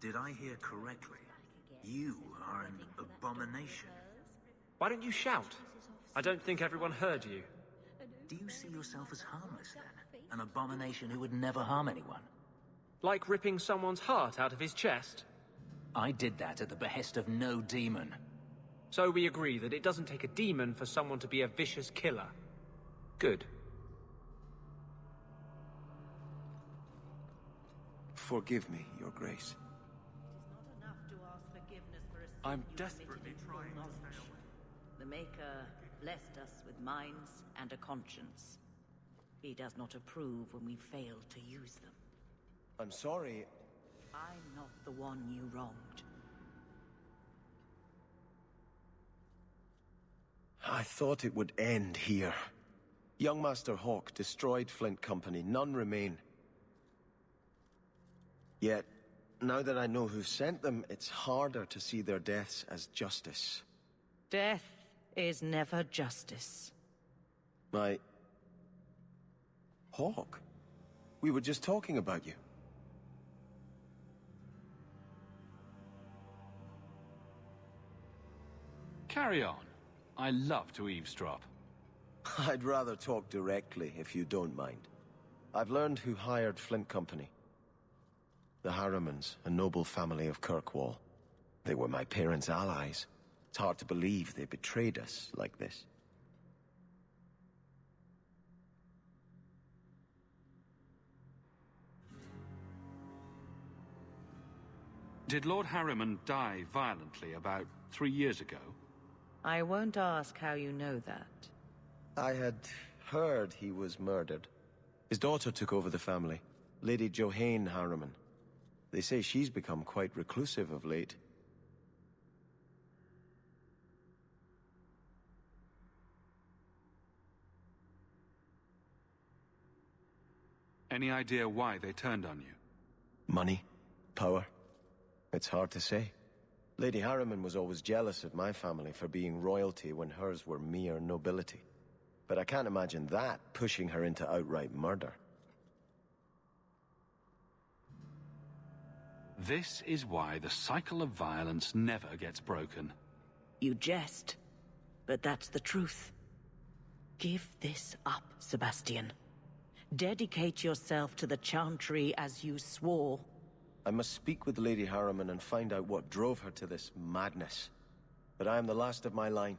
Did I hear correctly? You are an abomination. Why don't you shout? I don't think everyone heard you. Do you see yourself as harmless, then? An abomination who would never harm anyone? Like ripping someone's heart out of his chest? I did that at the behest of no demon. So we agree that it doesn't take a demon for someone to be a vicious killer. Good. Forgive me, Your Grace. I'm desperately trying to stay away. The Maker blessed us with minds and a conscience. He does not approve when we fail to use them. I'm sorry. I'm not the one you wronged. I thought it would end here. Young Master Hawke destroyed Flint Company. None remain. Yet, now that I know who sent them, it's harder to see their deaths as justice. Death is never justice. Hawke? We were just talking about you. Carry on. I love to eavesdrop. I'd rather talk directly, if you don't mind. I've learned who hired Flint Company. The Harrimans, a noble family of Kirkwall. They were my parents' allies. It's hard to believe they betrayed us like this. Did Lord Harriman die violently about 3 years ago? I won't ask how you know that. I had heard he was murdered. His daughter took over the family, Lady Johanne Harriman. They say she's become quite reclusive of late. Any idea why they turned on you? Money? Power? It's hard to say. Lady Harriman was always jealous of my family for being royalty when hers were mere nobility. But I can't imagine that pushing her into outright murder. This is why the cycle of violence never gets broken. You jest, but that's the truth. Give this up, Sebastian. Dedicate yourself to the Chantry as you swore. I must speak with Lady Harriman and find out what drove her to this madness. But I am the last of my line.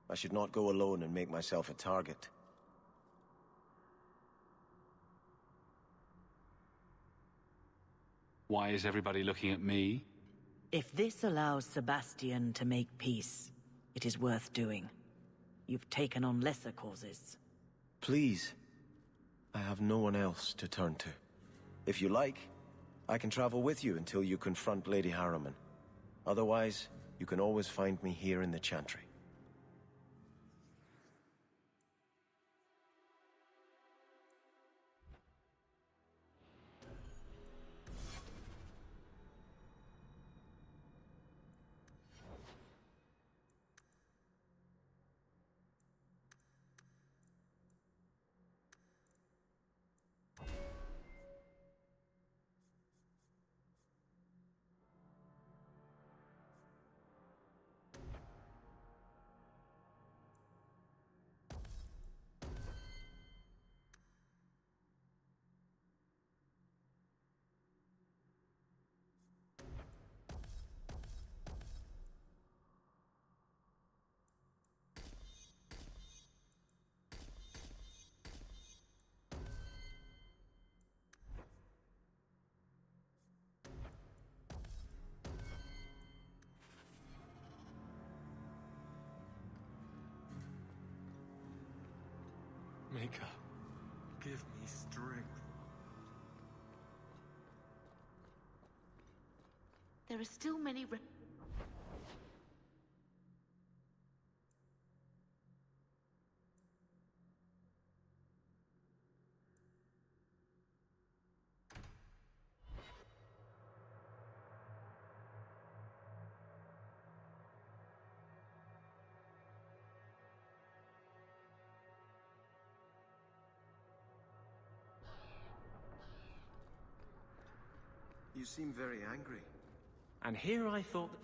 I should not go alone and make myself a target. Why is everybody looking at me? If this allows Sebastian to make peace, it is worth doing. You've taken on lesser causes. Please. I have no one else to turn to. If you like, I can travel with you until you confront Lady Harriman. Otherwise, you can always find me here in the Chantry. Maker, give me strength. There are still many You You seem very angry. And here I thought that...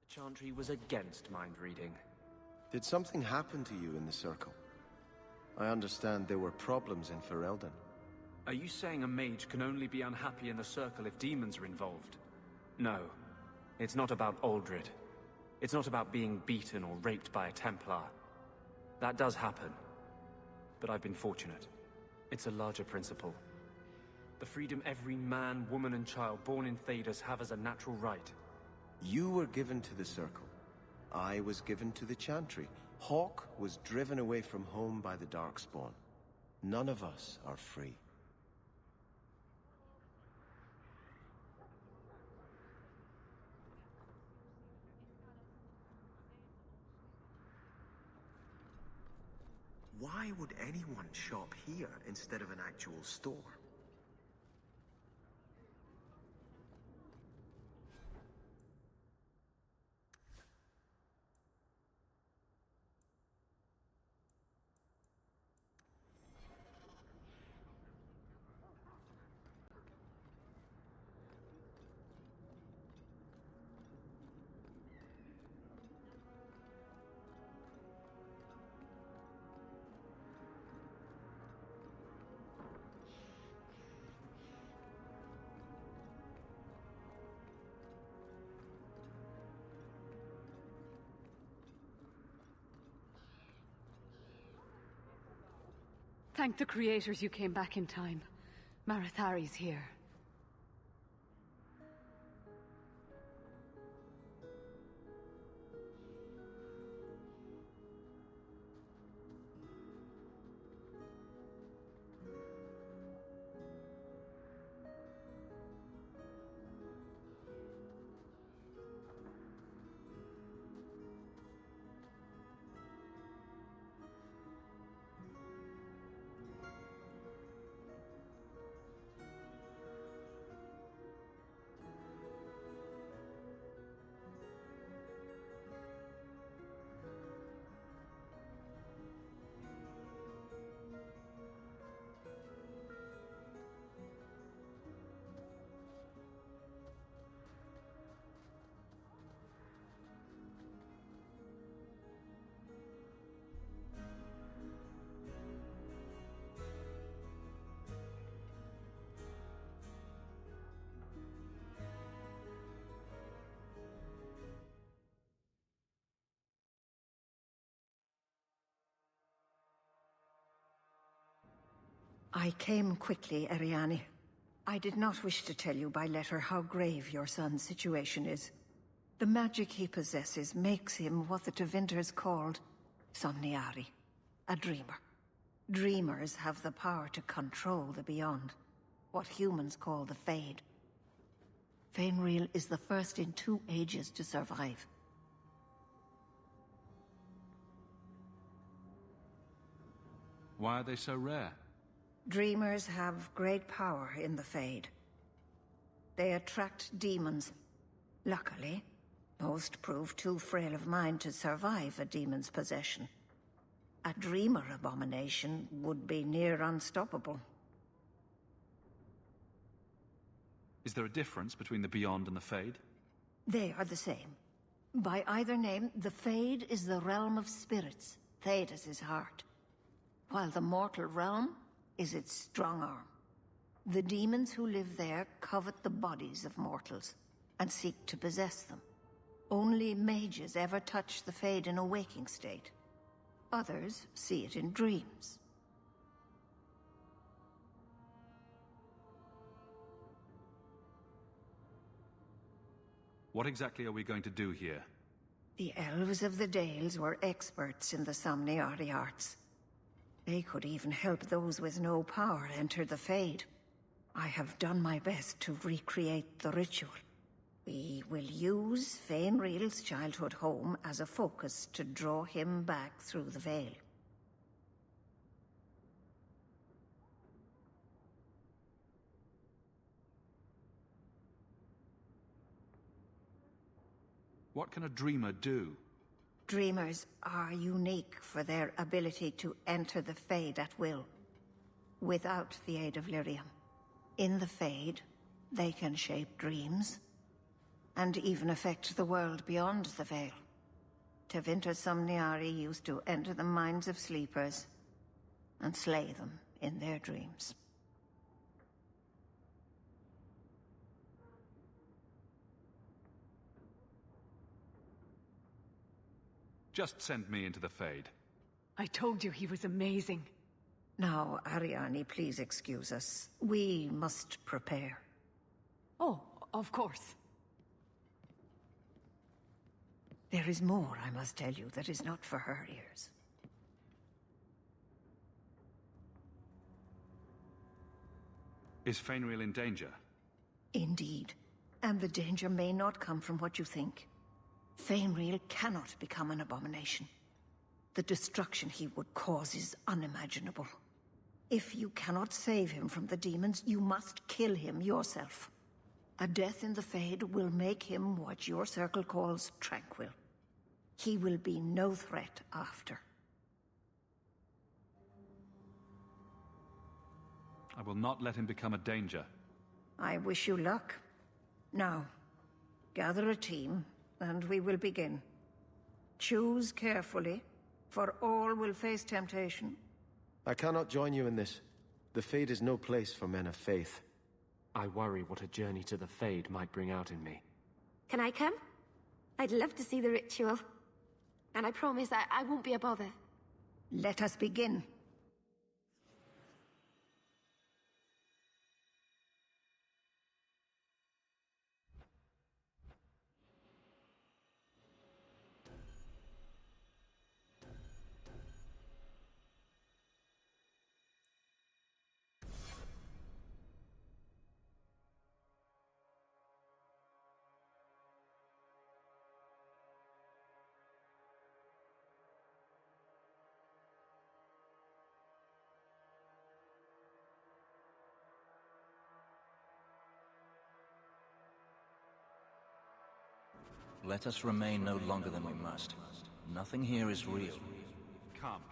The Chantry was against mind reading. Did something happen to you in the Circle? I understand there were problems in Ferelden. Are you saying a mage can only be unhappy in the Circle if demons are involved? No. It's not about Aldred. It's not about being beaten or raped by a Templar. That does happen. But I've been fortunate. It's a larger principle. The freedom every man, woman, and child born in Thedas have as a natural right. You were given to the Circle. I was given to the Chantry. Hawke was driven away from home by the Darkspawn. None of us are free. Why would anyone shop here instead of an actual store? Thank the creators you came back in time. Marathari's here. I came quickly, Ariane. I did not wish to tell you by letter how grave your son's situation is. The magic he possesses makes him what the Tevinters called Somniari, a dreamer. Dreamers have the power to control the beyond, what humans call the Fade. Fainril is the first in 2 ages to survive. Why are they so rare? Dreamers have great power in the Fade. They attract demons. Luckily, most prove too frail of mind to survive a demon's possession. A dreamer abomination would be near unstoppable. Is there a difference between the Beyond and the Fade? They are the same. By either name, the Fade is the realm of spirits, Thedas' heart, while the mortal realm is its strong arm. The demons who live there covet the bodies of mortals and seek to possess them. Only mages ever touch the Fade in a waking state. Others see it in dreams. What exactly are we going to do here? The elves of the Dales were experts in the Somniari arts. They could even help those with no power enter the Fade. I have done my best to recreate the ritual. We will use Fainril's childhood home as a focus to draw him back through the veil. What can a dreamer do? Dreamers are unique for their ability to enter the Fade at will, without the aid of lyrium. In the Fade, they can shape dreams, and even affect the world beyond the Veil. Tevinter Somniari used to enter the minds of sleepers, and slay them in their dreams. Just send me into the Fade. I told you he was amazing. Now, Ariane, please excuse us. We must prepare. Oh, of course. There is more, I must tell you, that is not for her ears. Is Fainriel in danger? Indeed. And the danger may not come from what you think. Fainriel cannot become an abomination. The destruction he would cause is unimaginable. If you cannot save him from the demons, you must kill him yourself. A death in the Fade will make him what your circle calls tranquil. He will be no threat after. I will not let him become a danger. I wish you luck. Now, gather a team, and we will begin. Choose carefully, for all will face temptation. I cannot join you in this. The Fade is no place for men of faith. I worry what a journey to the Fade might bring out in me. Can I come? I'd love to see the ritual. And I promise I won't be a bother. Let us begin. Let us remain no longer than we must. Nothing here is real. Come.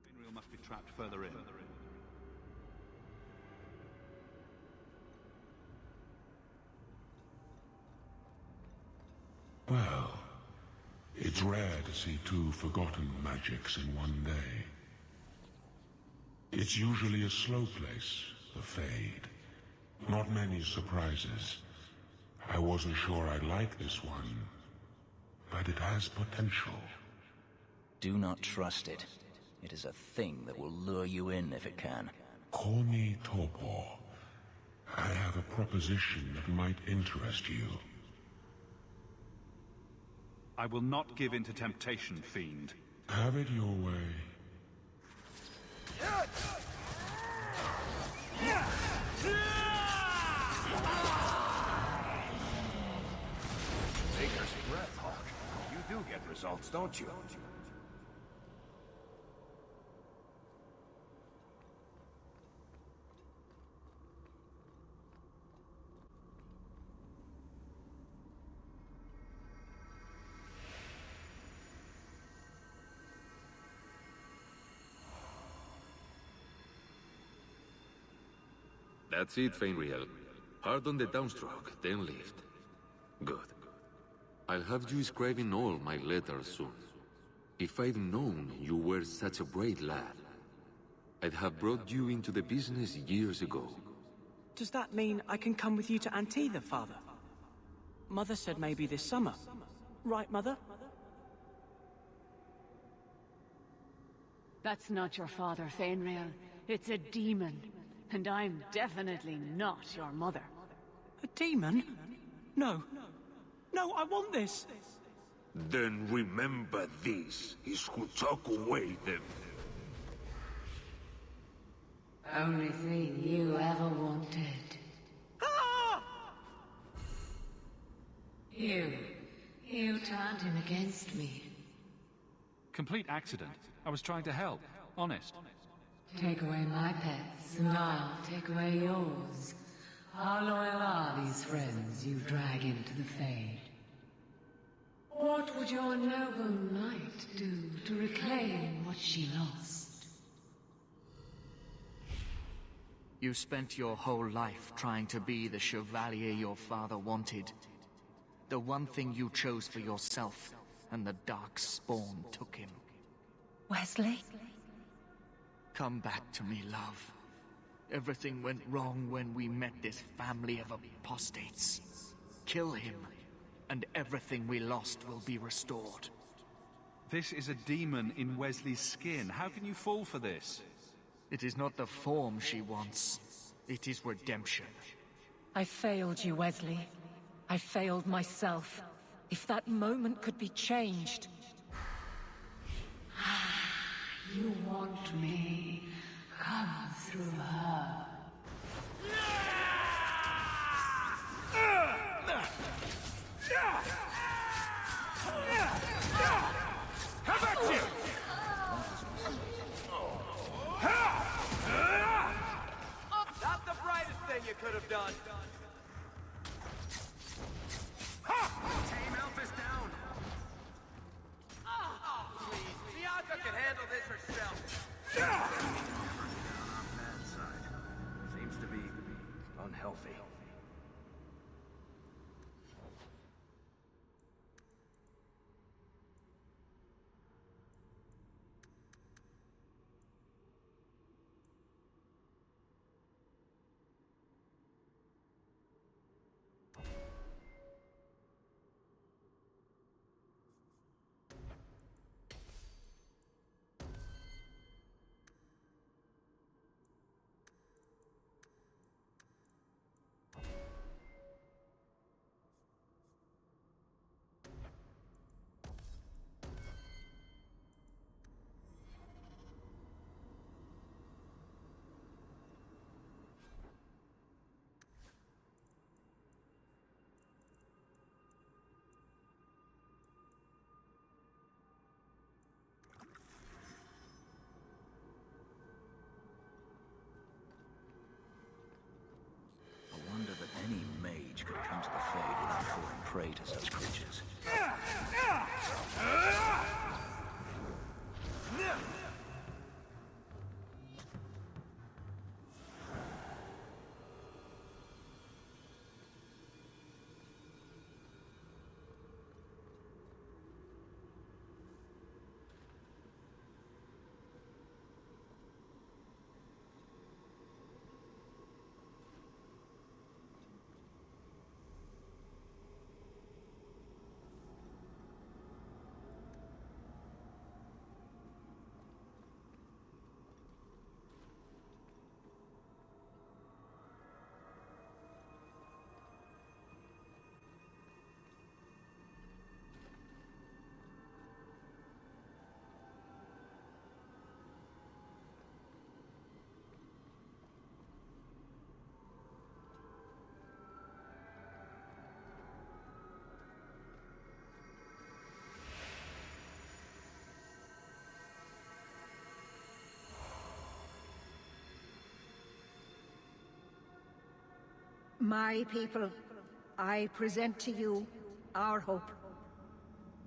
Fainriel must be trapped further in. Well, it's rare to see two forgotten magics in one day. It's usually a slow place, the Fade. Not many surprises. I wasn't sure I'd like this one, but it has potential. Do not trust it. It is a thing that will lure you in if it can. Call me Torpor. I have a proposition that might interest you. I will not give in to temptation, fiend. Have it your way. Taker's breath, Hawke. You do get results, don't you? That's it, Fainriel. Hard on the downstroke, then lift. Good. I'll have you scribing all my letters soon. If I'd known you were such a brave lad, I'd have brought you into the business years ago. Does that mean I can come with you to Antitha, Father? Mother said maybe this summer. Right, Mother? That's not your father, Fainriel. It's a demon. And I'm definitely not your mother. A demon? No. No, I want this! Then remember this is who took away them. Only thing you ever wanted. Ah! You turned him against me. Complete accident. I was trying to help. Honest. Take away my pets, and I'll take away yours. How loyal are these friends you drag into the Fade? What would your noble knight do to reclaim what she lost? You spent your whole life trying to be the chevalier your father wanted. The one thing you chose for yourself, and the dark spawn took him. Wesley? Come back to me, love. Everything went wrong when we met this family of apostates. Kill him, and everything we lost will be restored. This is a demon in Wesley's skin. How can you fall for this? It is not the form she wants. It is redemption. I failed you, Wesley. I failed myself. If that moment could be changed... You want me? Come through her. How about you? Not the brightest thing you could have done. Team Elf is down. Oh, please. Bianca can handle this herself. Bad side. Seems to be unhealthy. I wonder that any mage could come to the Fade without falling prey to such creatures. My people, I present to you our hope.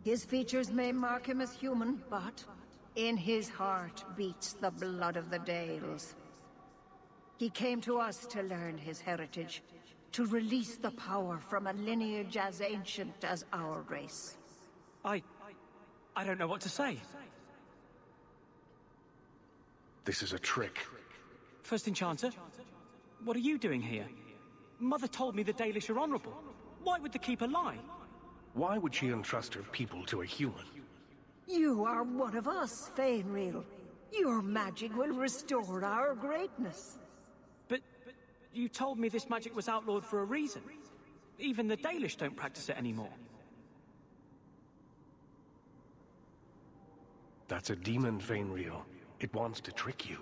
His features may mark him as human, but in his heart beats the blood of the Dales. He came to us to learn his heritage, to release the power from a lineage as ancient as our race. I don't know what to say. This is a trick. First Enchanter, what are you doing here? Mother told me the Dalish are honorable. Why would the Keeper lie? Why would she entrust her people to a human? You are one of us, Fainreal. Your magic will restore our greatness. But You told me this magic was outlawed for a reason. Even the Dalish don't practice it anymore. That's a demon, Fainreal. It wants to trick you.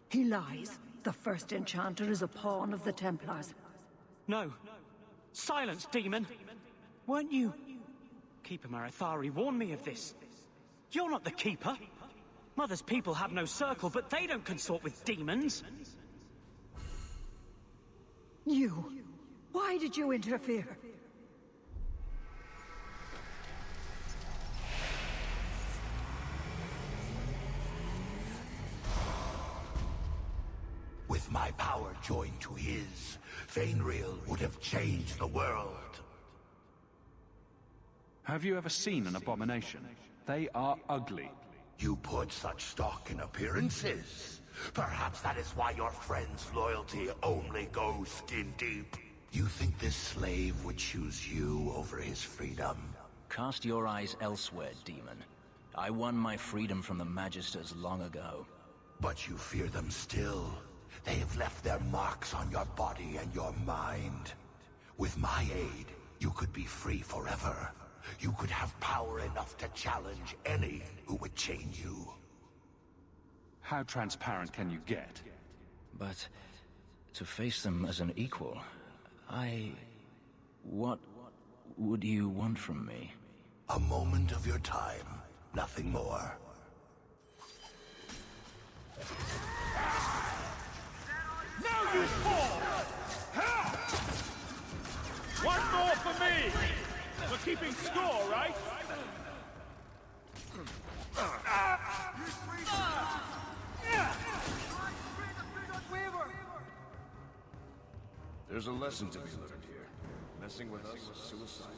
He lies. The first enchanter is a pawn of the Templars. No. Silence, demon! Weren't you... Keeper Marethari warned me of this. You're not the Keeper. Mother's people have no circle, but they don't consort with demons. You! Why did you interfere? With my power joined to his, Fainreal would have changed the world. Have you ever seen an abomination? They are ugly. You put such stock in appearances. Perhaps that is why your friend's loyalty only goes skin deep. You think this slave would choose you over his freedom? Cast your eyes elsewhere, demon. I won my freedom from the Magisters long ago. But you fear them still. They have left their marks on your body and your mind. With my aid, you could be free forever. You could have power enough to challenge any who would chain you. How transparent can you get? But to face them as an equal, What would you want from me? A moment of your time, nothing more. Now you fall! One more for me! We're keeping score, right? There's a lesson to be learned here. Messing with us is suicide.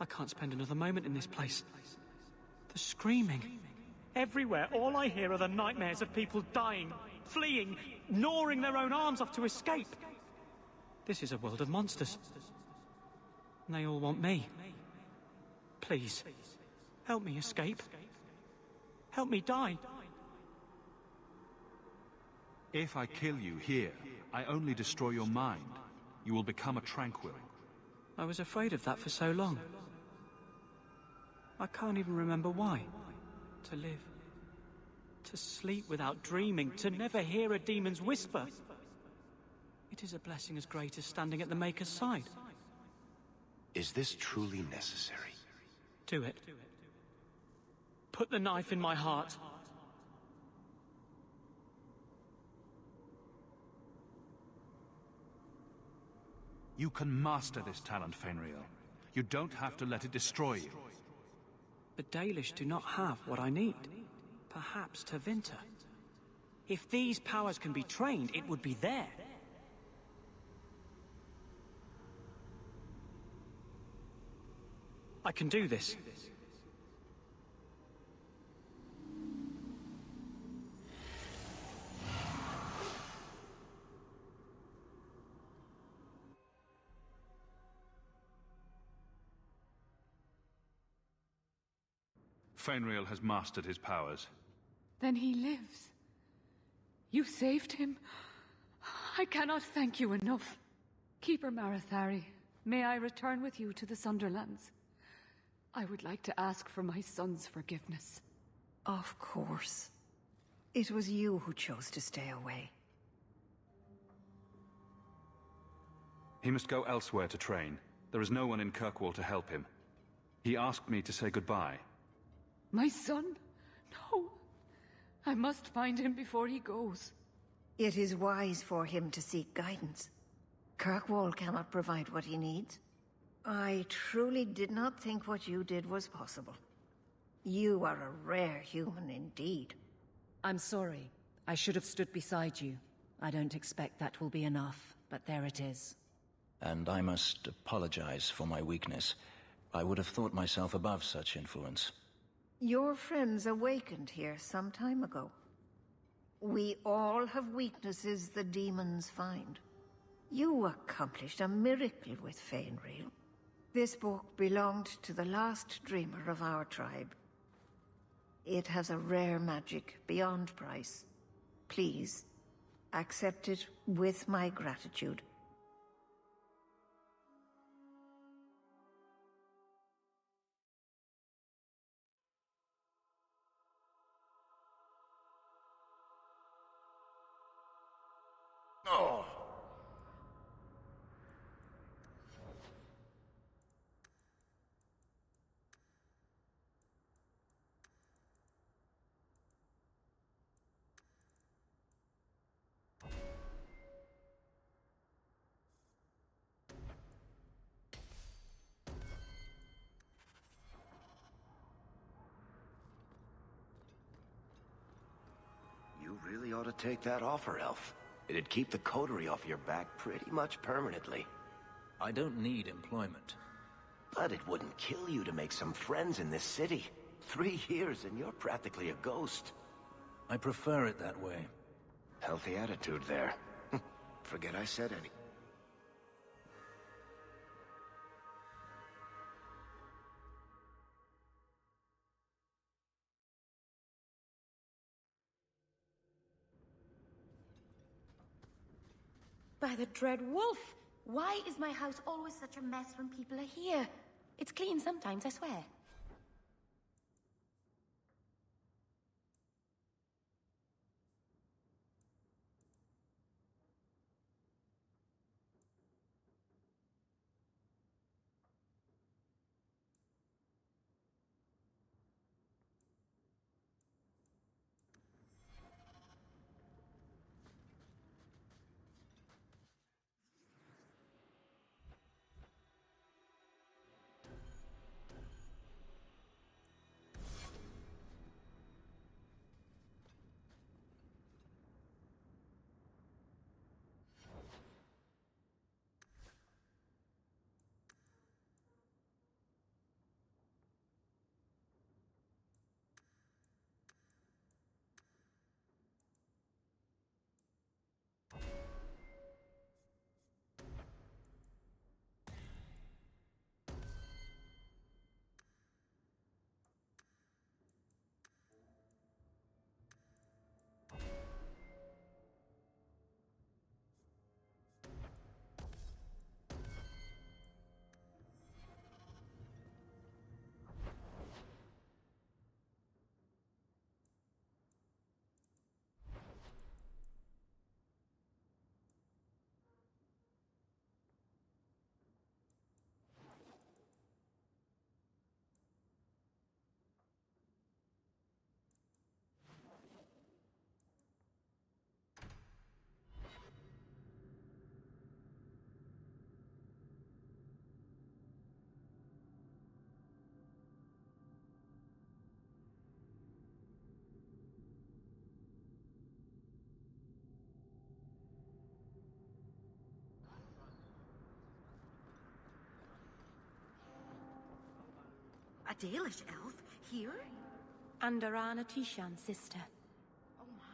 I can't spend another moment in this place. The screaming. Everywhere, all I hear are the nightmares of people dying, fleeing, gnawing their own arms off to escape. This is a world of monsters. And they all want me. Please, help me escape. Help me die. If I kill you here, I only destroy your mind. You will become a tranquil. I was afraid of that for so long. I can't even remember why. To live. To sleep without dreaming. To never hear a demon's whisper. It is a blessing as great as standing at the Maker's side. Is this truly necessary? Do it. Put the knife in my heart. You can master this talent, Fainreal. You don't have to let it destroy you. The Dalish do not have what I need. Perhaps Tevinter. If these powers can be trained, it would be there. I can do this. Fainreal has mastered his powers. Then he lives. You saved him. I cannot thank you enough. Keeper Marethari, may I return with you to the Sunderlands? I would like to ask for my son's forgiveness. Of course. It was you who chose to stay away. He must go elsewhere to train. There is no one in Kirkwall to help him. He asked me to say goodbye. My son? No. I must find him before he goes. It is wise for him to seek guidance. Kirkwall cannot provide what he needs. I truly did not think what you did was possible. You are a rare human indeed. I'm sorry. I should have stood beside you. I don't expect that will be enough, but there it is. And I must apologize for my weakness. I would have thought myself above such influence. Your friends awakened here some time ago. We all have weaknesses the demons find. You accomplished a miracle with Fainreal. This book belonged to the last dreamer of our tribe. It has a rare magic beyond price. Please, accept it with my gratitude. Oh! You really ought to take that offer, Elf. It'd keep the coterie off your back pretty much permanently. I don't need employment. But it wouldn't kill you to make some friends in this city. 3 years and you're practically a ghost. I prefer it that way. Healthy attitude there. Forget I said any. By the dread wolf! Why is my house always such a mess when people are here? It's clean sometimes, I swear. A Dalish elf? Here? Andarana Tishan, sister. Oh my.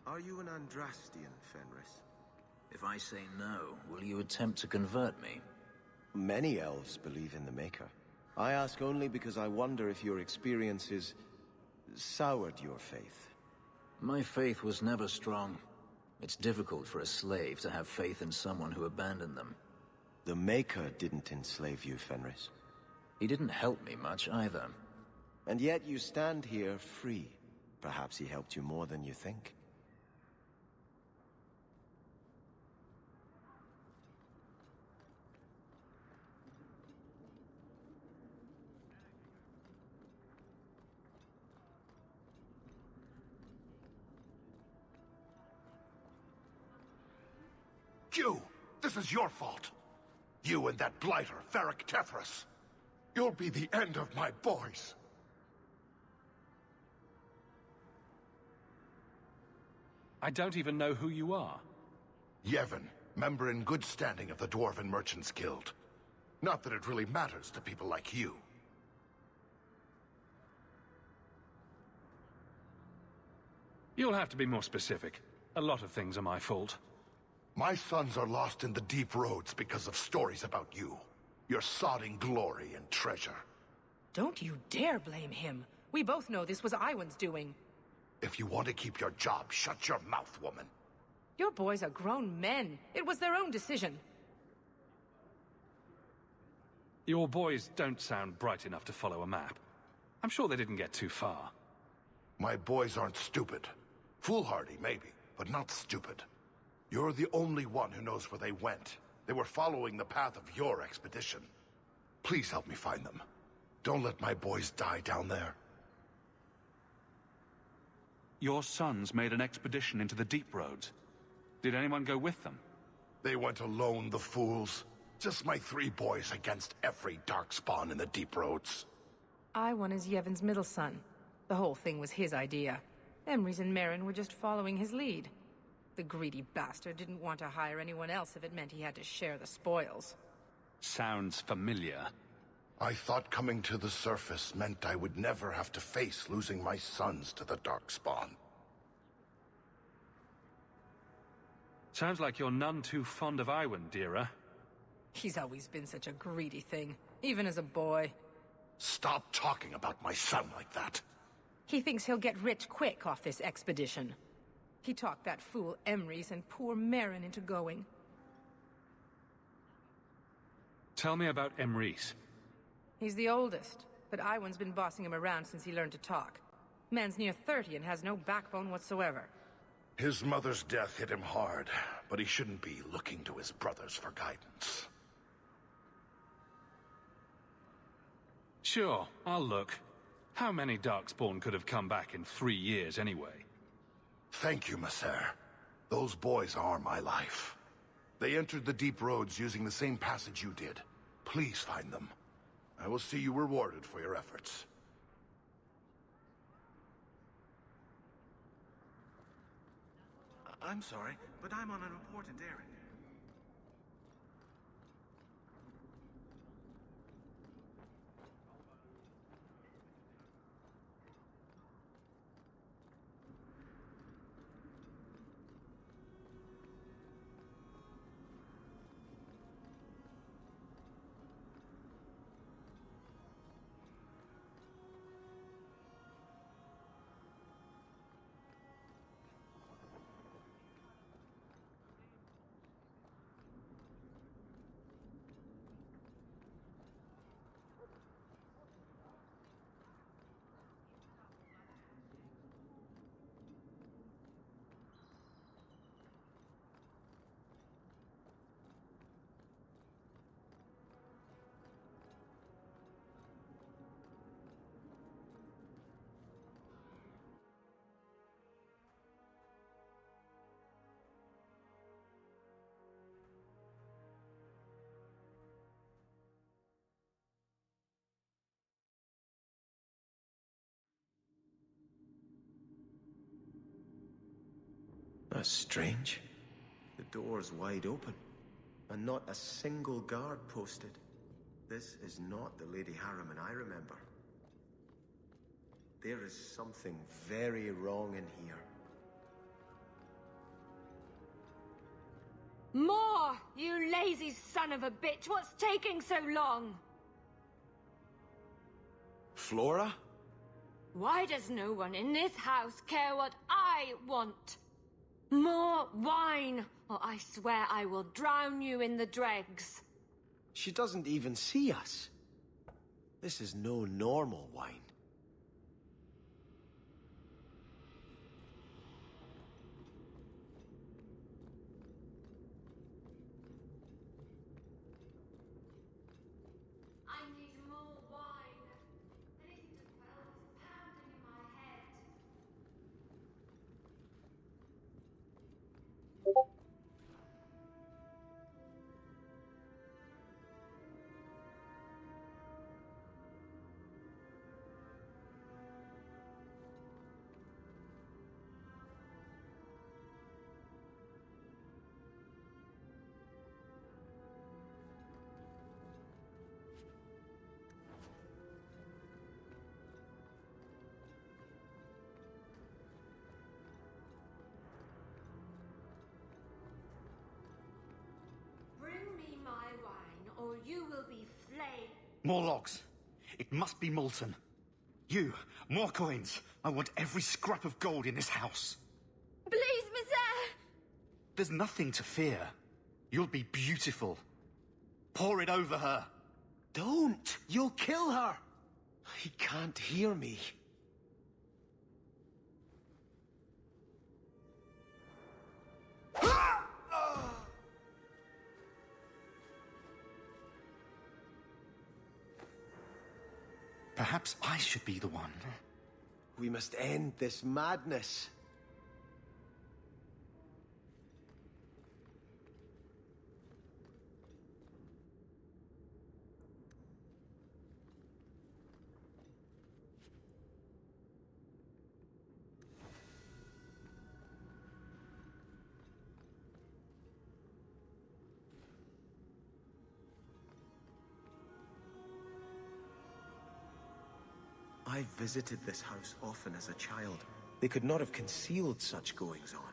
Are you an Andrastian, Fenris? If I say no, will you attempt to convert me? Many elves believe in the Maker. I ask only because I wonder if your experiences soured your faith. My faith was never strong. It's difficult for a slave to have faith in someone who abandoned them. The Maker didn't enslave you, Fenris. He didn't help me much either. And yet you stand here free. Perhaps he helped you more than you think. You! This is your fault! You and that blighter, Varric Tethras. You'll be the end of my boys. I don't even know who you are. Yevon, member in good standing of the Dwarven Merchants Guild. Not that it really matters to people like you. You'll have to be more specific. A lot of things are my fault. My sons are lost in the deep roads because of stories about you. Your sodding glory and treasure. Don't you dare blame him. We both know this was Iwan's doing. If you want to keep your job, shut your mouth, woman. Your boys are grown men. It was their own decision. Your boys don't sound bright enough to follow a map. I'm sure they didn't get too far. My boys aren't stupid. Foolhardy, maybe, but not stupid. You're the only one who knows where they went. They were following the path of your expedition. Please help me find them. Don't let my boys die down there. Your sons made an expedition into the deep roads. Did anyone go with them? They went alone, the fools. Just my 3 boys against every darkspawn in the deep roads. Iwan is Yevon's middle son. The whole thing was his idea. Emrys and Merrin were just following his lead. The greedy bastard didn't want to hire anyone else if it meant he had to share the spoils. Sounds familiar. I thought coming to the surface meant I would never have to face losing my sons to the Darkspawn. Sounds like you're none too fond of Iwan, Dira. He's always been such a greedy thing, even as a boy. Stop talking about my son like that. He thinks he'll get rich quick off this expedition. He talked that fool Emrys and poor Merrin into going. Tell me about Emrys. He's the oldest, but Iwan's been bossing him around since he learned to talk. Man's near 30 and has no backbone whatsoever. His mother's death hit him hard, but he shouldn't be looking to his brothers for guidance. Sure, I'll look. How many Darkspawn could have come back in 3 years anyway? Thank you, Messer. Those boys are my life. They entered the deep roads using the same passage you did. Please find them. I will see you rewarded for your efforts. I'm sorry, but I'm on an important errand. That's strange. The door's wide open, and not a single guard posted. This is not the Lady Harriman I remember. There is something very wrong in here. More! You lazy son of a bitch! What's taking so long? Flora? Why does no one in this house care what I want? More wine, or I swear I will drown you in the dregs. She doesn't even see us. This is no normal wine. I need more wine. Anything to quell this pounding in my head. Bring me my wine, or you will be flayed. More logs. It must be molten. You, more coins. I want every scrap of gold in this house. Please, Monsieur! There's nothing to fear. You'll be beautiful. Pour it over her. Don't! You'll kill her! He can't hear me. Perhaps I should be the one. We must end this madness. I visited this house often as a child. They could not have concealed such goings-on.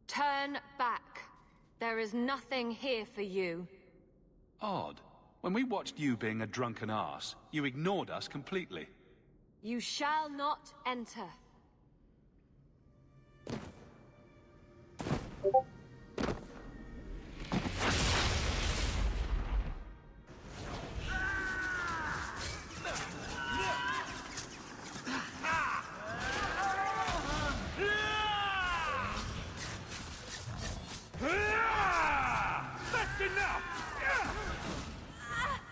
Turn back. There is nothing here for you. Odd. When we watched you being a drunken arse, you ignored us completely. You shall not enter.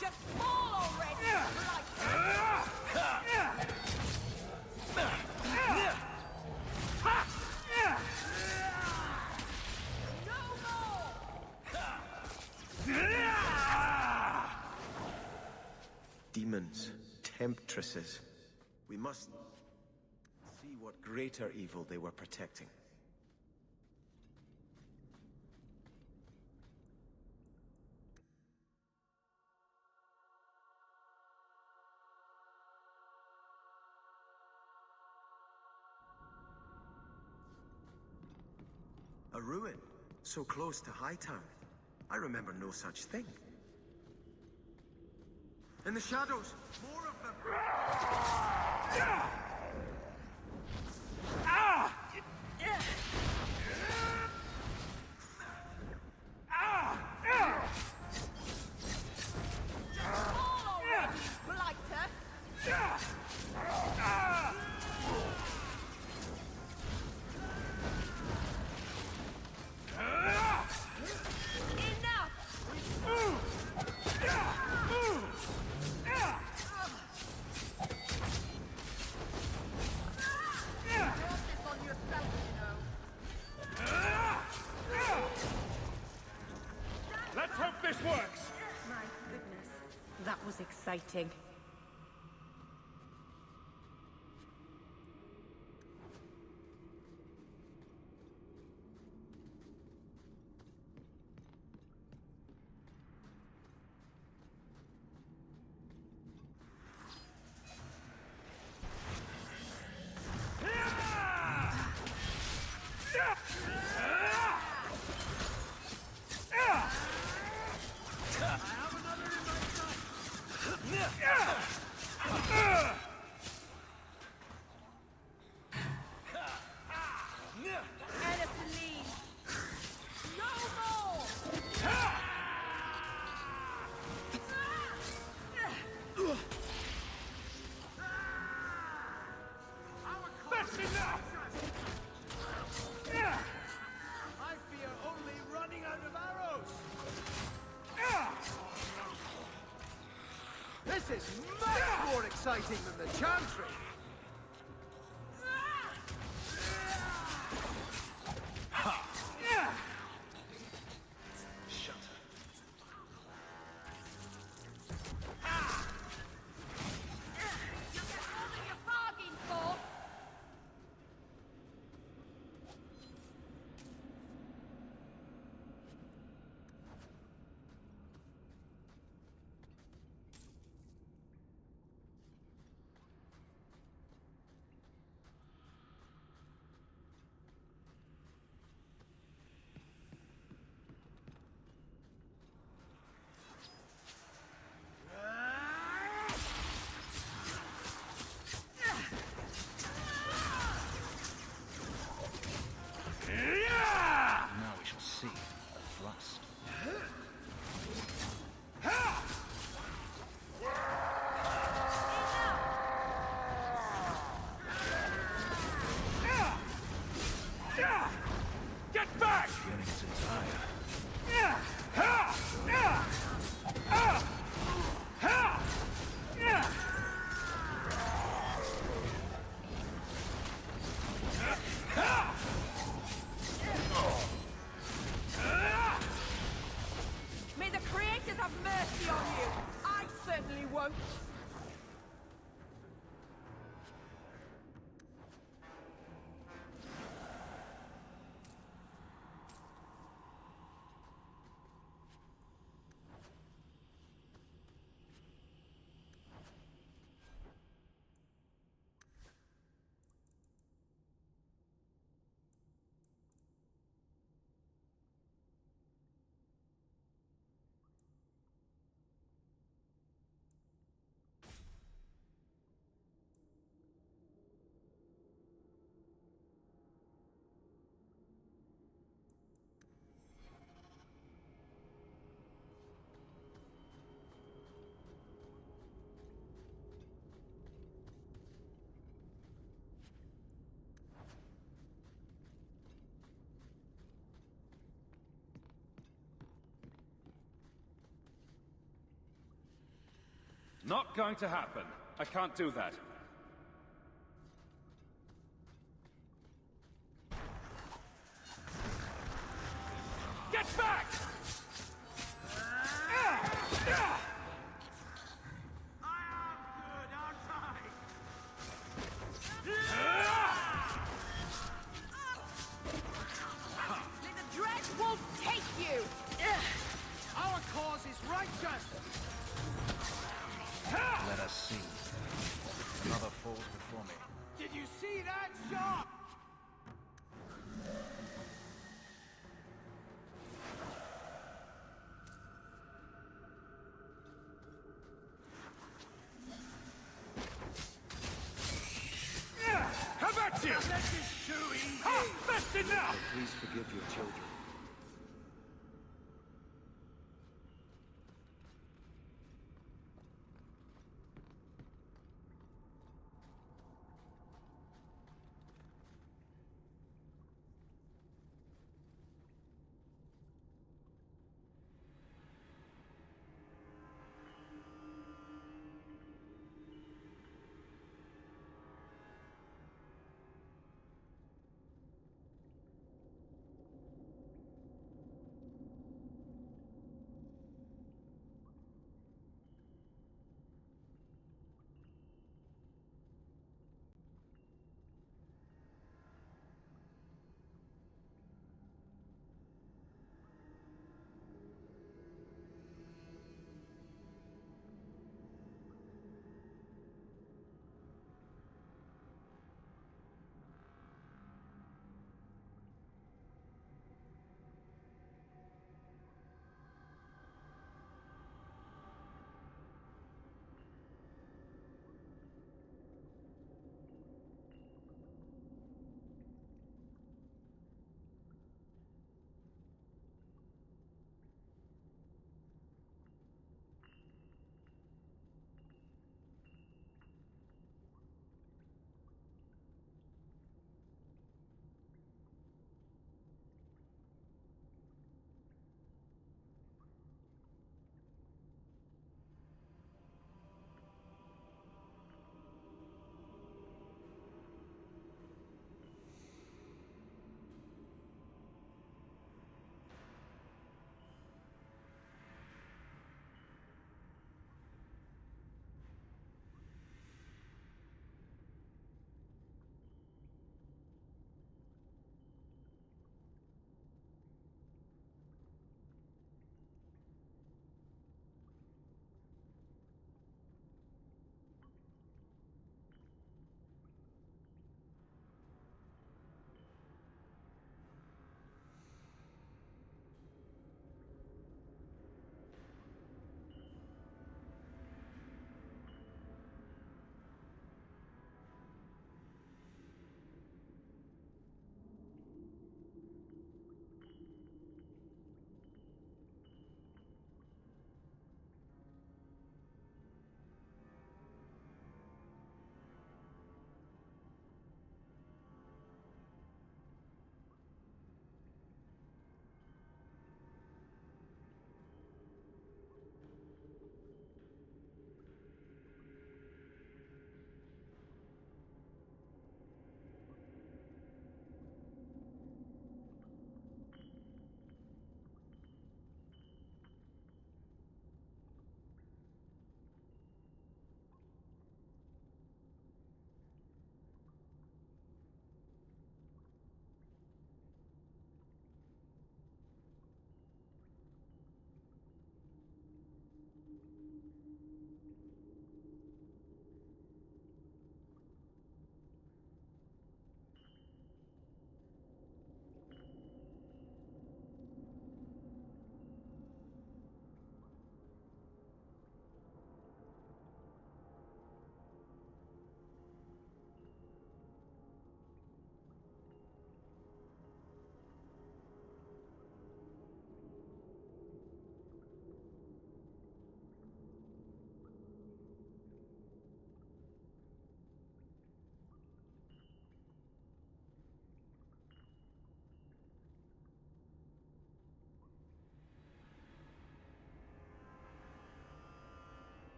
Just fall already! Demons, temptresses. We must see what greater evil they were protecting. A ruin, so close to Hightown. I remember no such thing. In the shadows, more of them! Just fall already, blighter! hope this works! My goodness, that was exciting. That's enough! I fear only running out of arrows! This is much more exciting than the Chantry! Now we shall see the thrust. Get back! Feeling its desire. May the creators have mercy on you! I certainly won't! Not going to happen. I can't do that. Get back! May the Dread Wolf take you! Our cause is righteous! Let us see. Another falls before me. Did you see that shot? How about you? This is too easy! That's enough! Please forgive your children.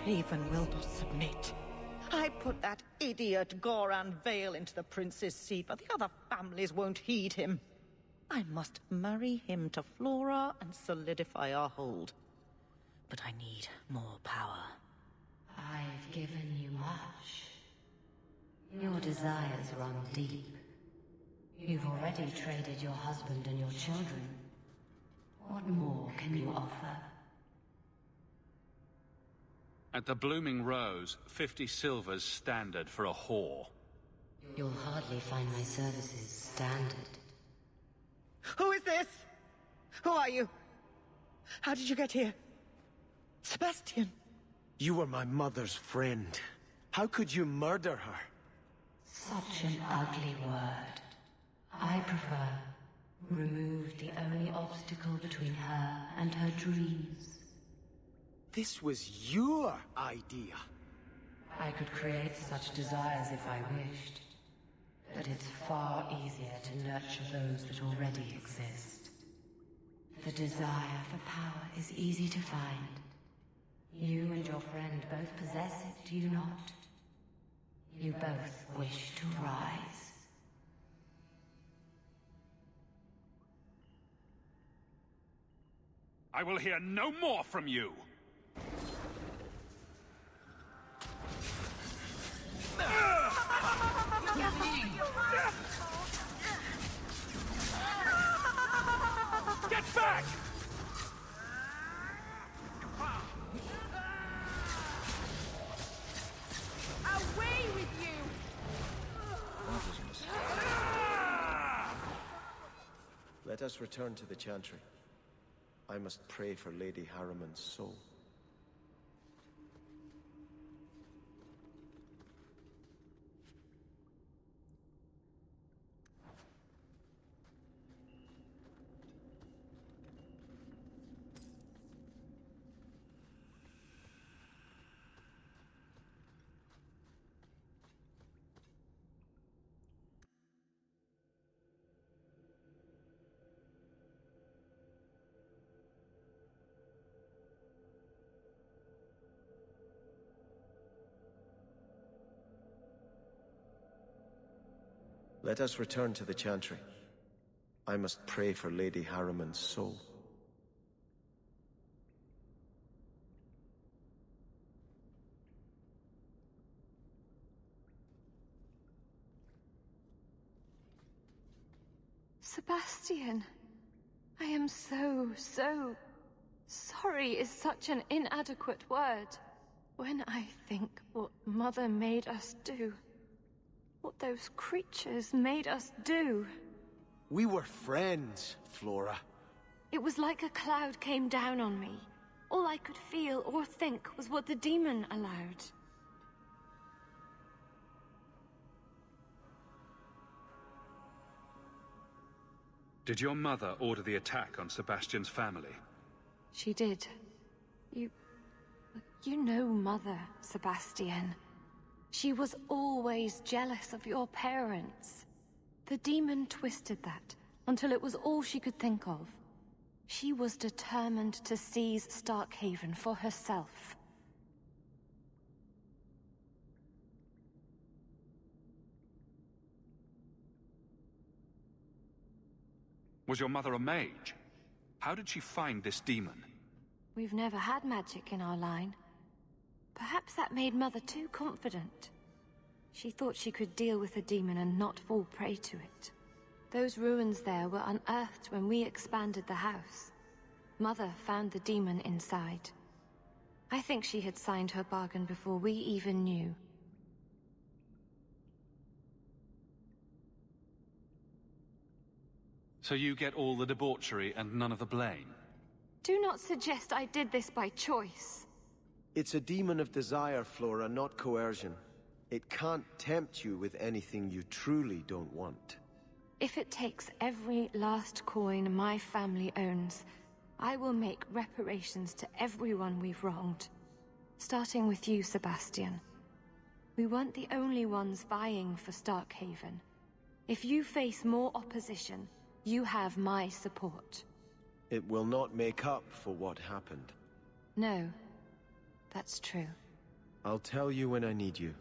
Starkhaven will not submit. I put that idiot Goran Vale into the prince's seat, but the other families won't heed him. I must marry him to Flora and solidify our hold. But I need more power. I've given you much. Your desires run deep. You've already traded your husband and your children. What more can you offer? At the Blooming Rose, 50 silvers standard for a whore. You'll hardly find my services standard. Who is this? Who are you? How did you get here? Sebastian! You were my mother's friend. How could you murder her? Such an ugly word. I prefer remove the only obstacle between her and her dreams. This was your idea. I could create such desires if I wished. But it's far easier to nurture those that already exist. The desire for power is easy to find. You and your friend both possess it, do you not? You both wish to rise. I will hear no more from you! Get back! Away with you! Let us return to the Chantry. I must pray for Lady Harriman's soul. Let us return to the Chantry. I must pray for Lady Harriman's soul. Sebastian, I am so sorry is such an inadequate word. When I think what Mother made us do, what those creatures made us do. We were friends, Flora. It was like a cloud came down on me. All I could feel or think was what the demon allowed. Did your mother order the attack on Sebastian's family? She did. You know Mother, Sebastian. She was always jealous of your parents. The demon twisted that until it was all she could think of. She was determined to seize Starkhaven for herself. Was your mother a mage? How did she find this demon? We've never had magic in our line. Perhaps that made Mother too confident. She thought she could deal with the demon and not fall prey to it. Those ruins there were unearthed when we expanded the house. Mother found the demon inside. I think she had signed her bargain before we even knew. So you get all the debauchery and none of the blame? Do not suggest I did this by choice. It's a demon of desire, Flora, not coercion. It can't tempt you with anything you truly don't want. If it takes every last coin my family owns, I will make reparations to everyone we've wronged. Starting with you, Sebastian. We weren't the only ones vying for Starkhaven. If you face more opposition, you have my support. It will not make up for what happened. No, that's true. I'll tell you when I need you.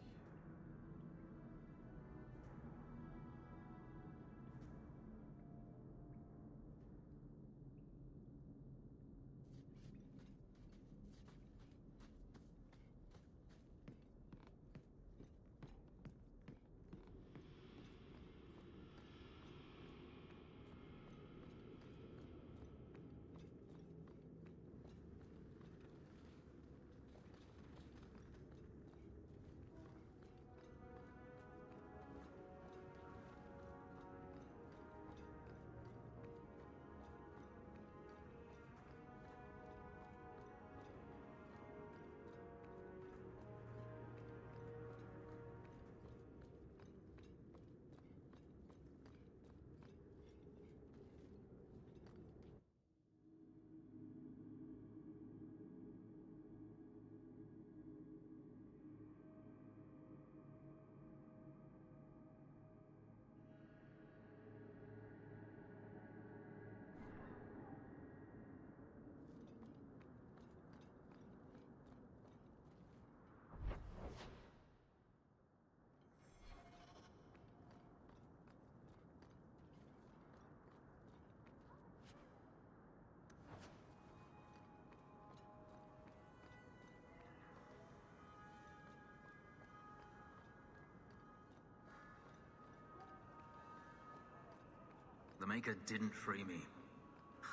The Maker didn't free me.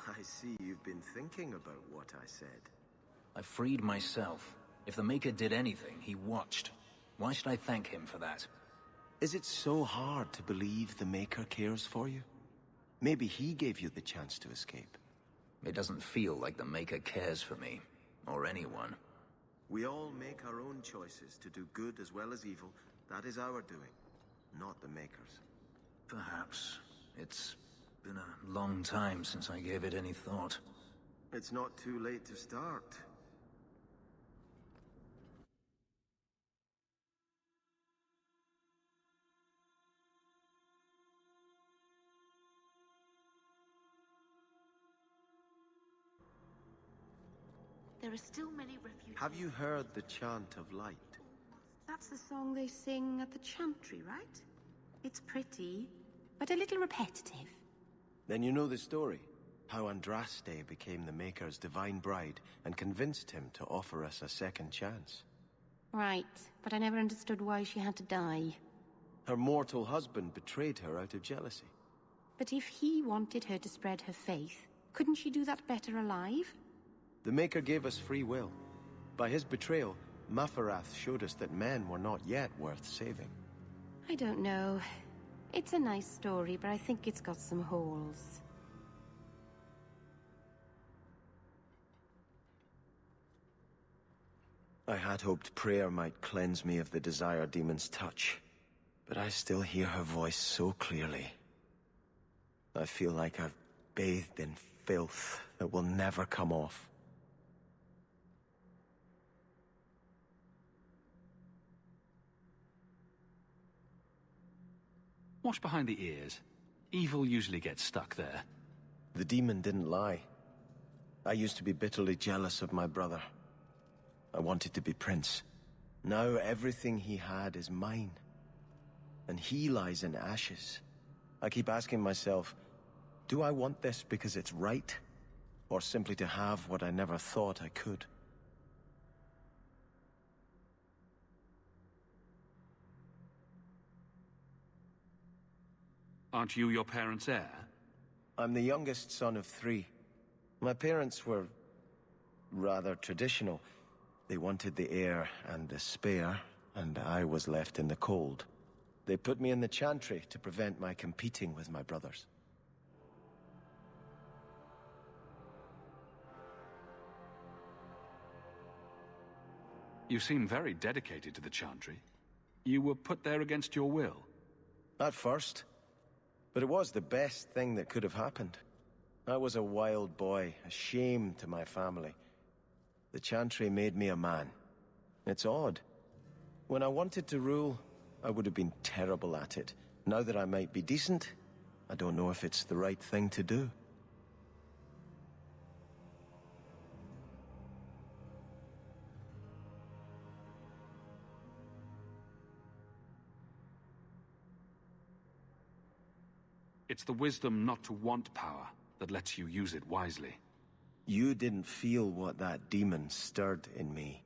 I see you've been thinking about what I said. I freed myself. If the Maker did anything, he watched. Why should I thank him for that? Is it so hard to believe the Maker cares for you? Maybe he gave you the chance to escape. It doesn't feel like the Maker cares for me, or anyone. We all make our own choices to do good as well as evil. That is our doing, not the Maker's. Perhaps. It's been a long time since I gave it any thought. It's not too late to start. There are still many refugees. Have you heard the chant of light? That's the song they sing at the chantry, right? It's pretty, but a little repetitive. Then you know the story. How Andraste became the Maker's divine bride and convinced him to offer us a second chance. Right, but I never understood why she had to die. Her mortal husband betrayed her out of jealousy. But if he wanted her to spread her faith, couldn't she do that better alive? The Maker gave us free will. By his betrayal, Mafarath showed us that men were not yet worth saving. I don't know. It's a nice story, but I think it's got some holes. I had hoped prayer might cleanse me of the Desire Demon's touch, but I still hear her voice so clearly. I feel like I've bathed in filth that will never come off. Wash behind the ears. Evil usually gets stuck there. The demon didn't lie. I used to be bitterly jealous of my brother. I wanted to be prince. Now everything he had is mine. And he lies in ashes. I keep asking myself, do I want this because it's right? Or simply to have what I never thought I could? Aren't you your parents' heir? I'm the youngest son of 3. My parents were rather traditional. They wanted the heir and the spare, and I was left in the cold. They put me in the chantry to prevent my competing with my brothers. You seem very dedicated to the chantry. You were put there against your will. At first. But it was the best thing that could have happened. I was a wild boy, a shame to my family. The chantry made me a man. It's odd. When I wanted to rule, I would have been terrible at it. Now that I might be decent, I don't know if it's the right thing to do. It's the wisdom not to want power that lets you use it wisely. You didn't feel what that demon stirred in me.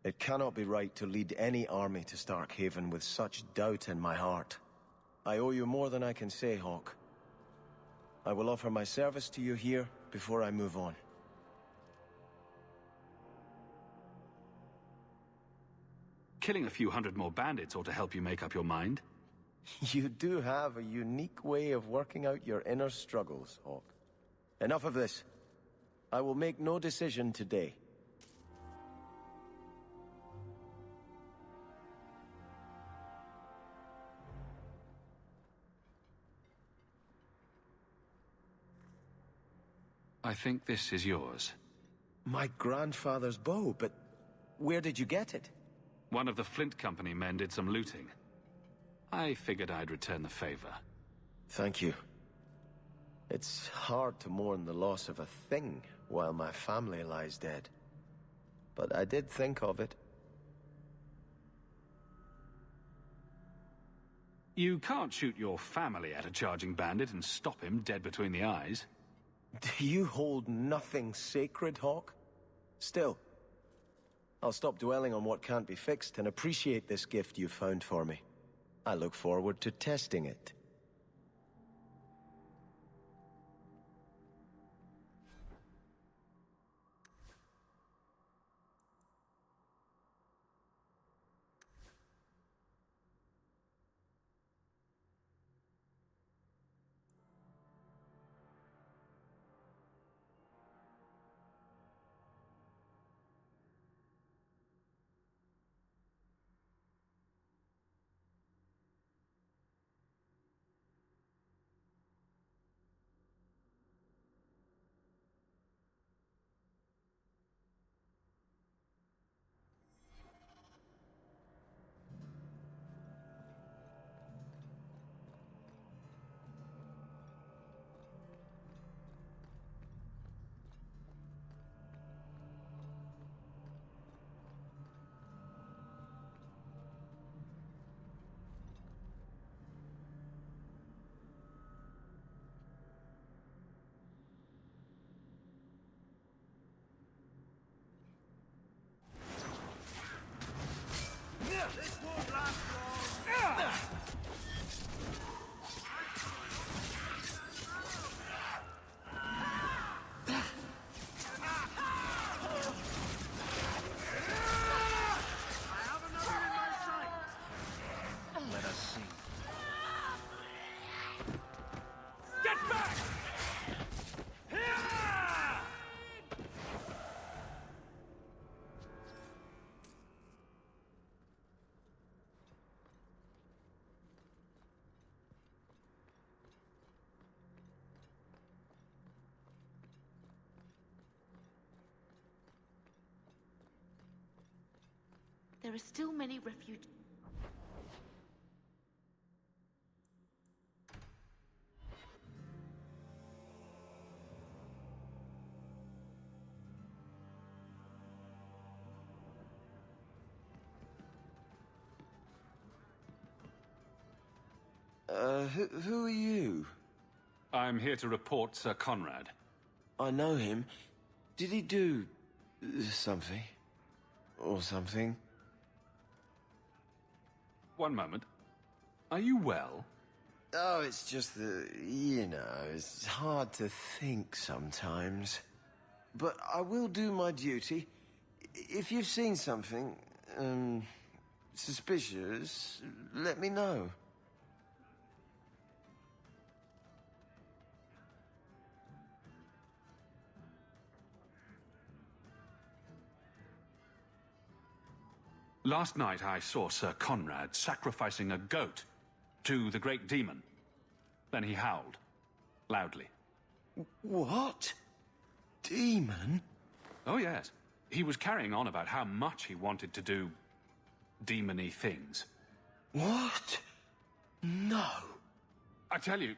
It cannot be right to lead any army to Starkhaven with such doubt in my heart. I owe you more than I can say, Hawke. I will offer my service to you here before I move on. Killing a few hundred more bandits ought to help you make up your mind. You do have a unique way of working out your inner struggles, Hawke. Enough of this. I will make no decision today. I think this is yours. My grandfather's bow, but where did you get it? One of the Flint Company men did some looting. I figured I'd return the favor. Thank you. It's hard to mourn the loss of a thing while my family lies dead. But I did think of it. You can't shoot your family at a charging bandit and stop him dead between the eyes. Do you hold nothing sacred, Hawke? Still, I'll stop dwelling on what can't be fixed and appreciate this gift you've found for me. I look forward to testing it. There are still many refugees. Who are you? I'm here to report Sir Conrad. I know him. Did he do something? Or something? One moment. Are you well? Oh, it's just that, you know, it's hard to think sometimes. But I will do my duty. If you've seen something, suspicious, let me know. Last night I saw Sir Conrad sacrificing a goat to the great demon. Then he howled, loudly. What? Demon? Oh yes. He was carrying on about how much he wanted to do demon-y things. What? No. I tell you,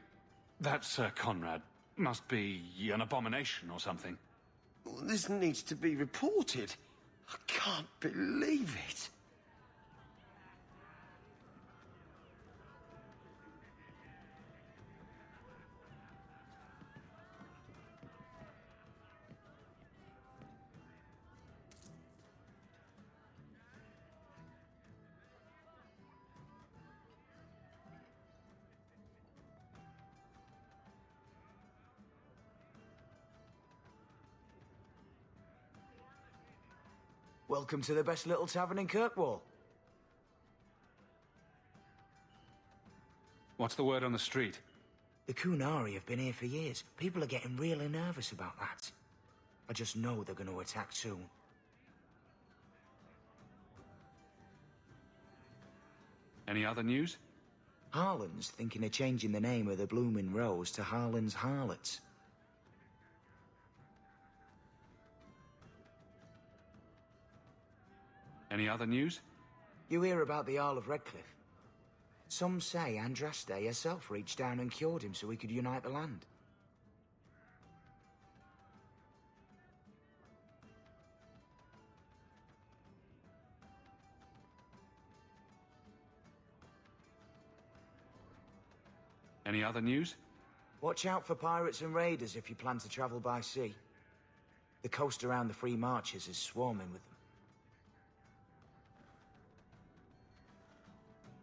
that Sir Conrad must be an abomination or something. This needs to be reported. I can't believe it. Welcome to the best little tavern in Kirkwall. What's the word on the street? The Kunari have been here for years. People are getting really nervous about that. I just know they're going to attack soon. Any other news? Harlan's thinking of changing the name of the Blooming Rose to Harlan's Harlots. Any other news? You hear about the Earl of Redcliffe? Some say Andraste herself reached down and cured him so he could unite the land. Any other news? Watch out for pirates and raiders if you plan to travel by sea. The coast around the Free Marches is swarming with them.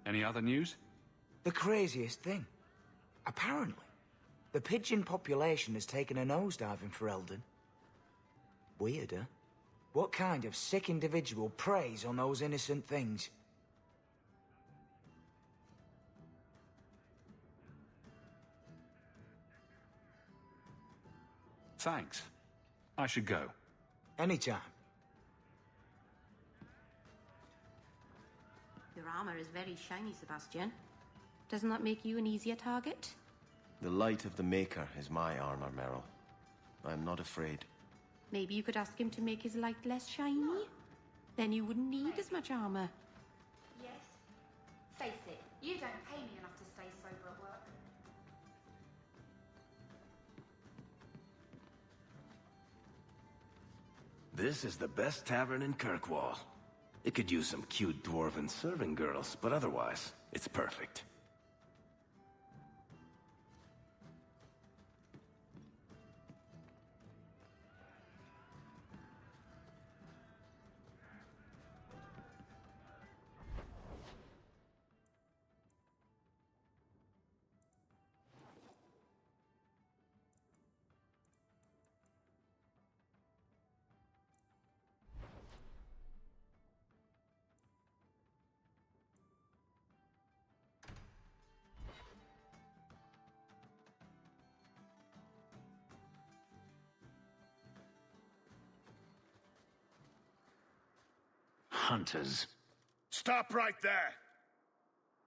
Any other news? The craziest thing. Apparently, the pigeon population has taken a nosedive in Ferelden. Weird, huh? What kind of sick individual preys on those innocent things? Thanks. I should go. Anytime. Your armor is very shiny, Sebastian. Doesn't that make you an easier target? The light of the Maker is my armor, Meryl. I am not afraid. Maybe you could ask him to make his light less shiny? Then you wouldn't need as much armor. Yes. Face it, you don't pay me enough to stay sober at work. This is the best tavern in Kirkwall. It could use some cute dwarven serving girls, but otherwise, it's perfect. Hunters. Stop right there!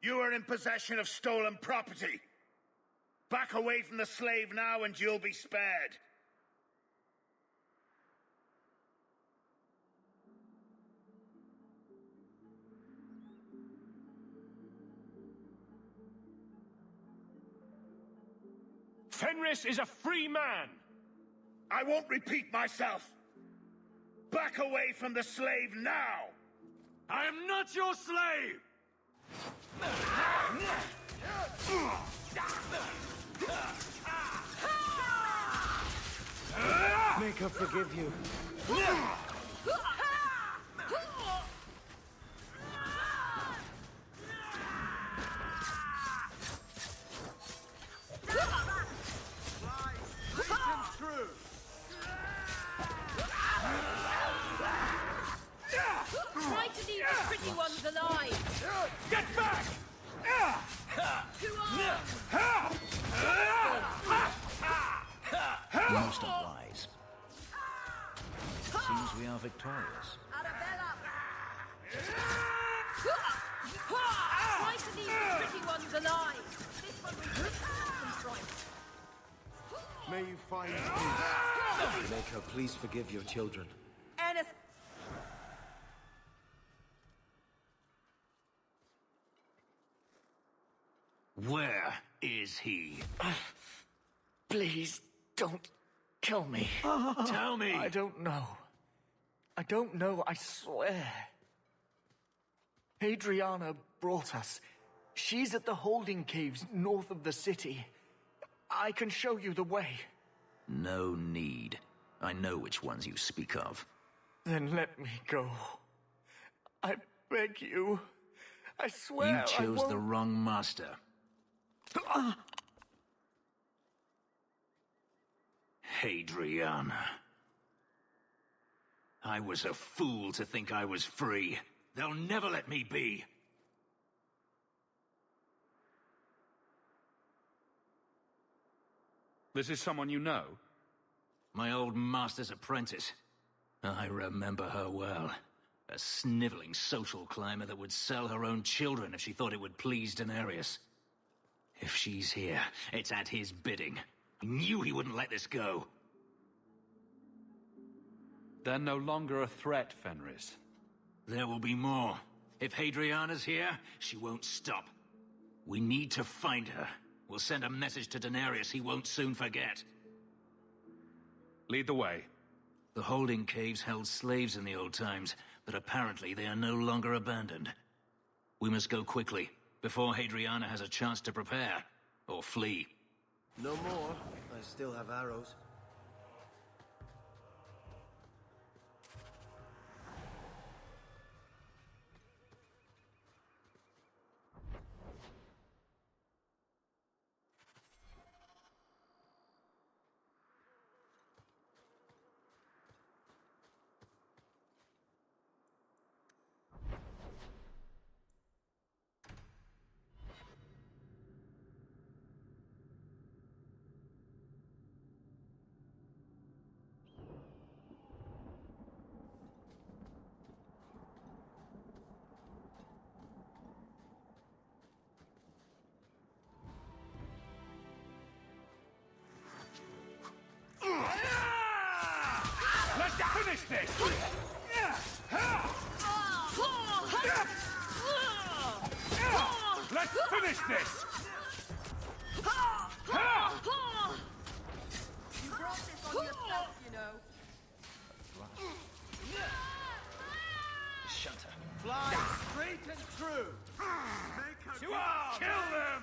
You are in possession of stolen property. Back away from the slave now and you'll be spared. Fenris is a free man! I won't repeat myself. Back away from the slave now! I am not your slave! Make her forgive you. Try to leave the pretty ones alive! Get back! Most unwise. Seems we are victorious. Try to leave the pretty ones alive! This one will control. May you find peace. Make her please forgive your children. Ernest! Where is he? Please, don't kill me. Tell me! I don't know. I don't know, I swear. Adriana brought us. She's at the holding caves north of the city. I can show you the way. No need. I know which ones you speak of. Then let me go. I beg you. I swear You chose I won't... the wrong master. Adriana. I was a fool to think I was free. They'll never let me be. This is someone you know? My old master's apprentice. I remember her well. A sniveling social climber that would sell her own children if she thought it would please Daenerys. If she's here, it's at his bidding. I knew he wouldn't let this go. They're no longer a threat, Fenris. There will be more. If Hadriana's here, she won't stop. We need to find her. We'll send a message to Daenerys he won't soon forget. Lead the way. The holding caves held slaves in the old times, but apparently they are no longer abandoned. We must go quickly, before Hadriana has a chance to prepare, or flee. No more. I still have arrows. Let's finish this! Let's finish this! You brought this on yourself, you know. Shut her. Fly straight and true. Make her Kill them!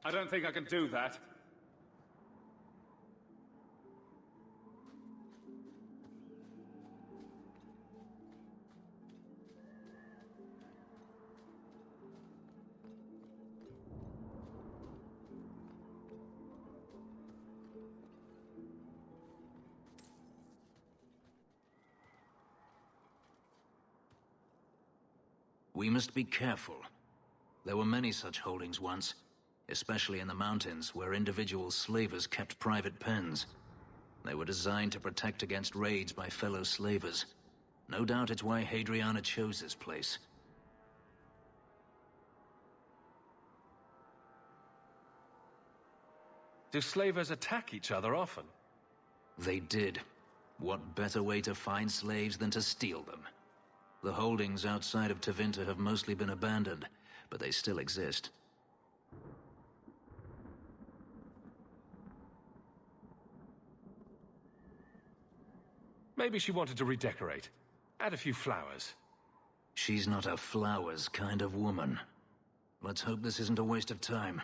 I don't think I can do that. We must be careful. There were many such holdings once, especially in the mountains where individual slavers kept private pens. They were designed to protect against raids by fellow slavers. No doubt it's why Hadriana chose this place. Do slavers attack each other often? They did. What better way to find slaves than to steal them? The holdings outside of Tevinter have mostly been abandoned, but they still exist. Maybe she wanted to redecorate. Add a few flowers. She's not a flowers kind of woman. Let's hope this isn't a waste of time.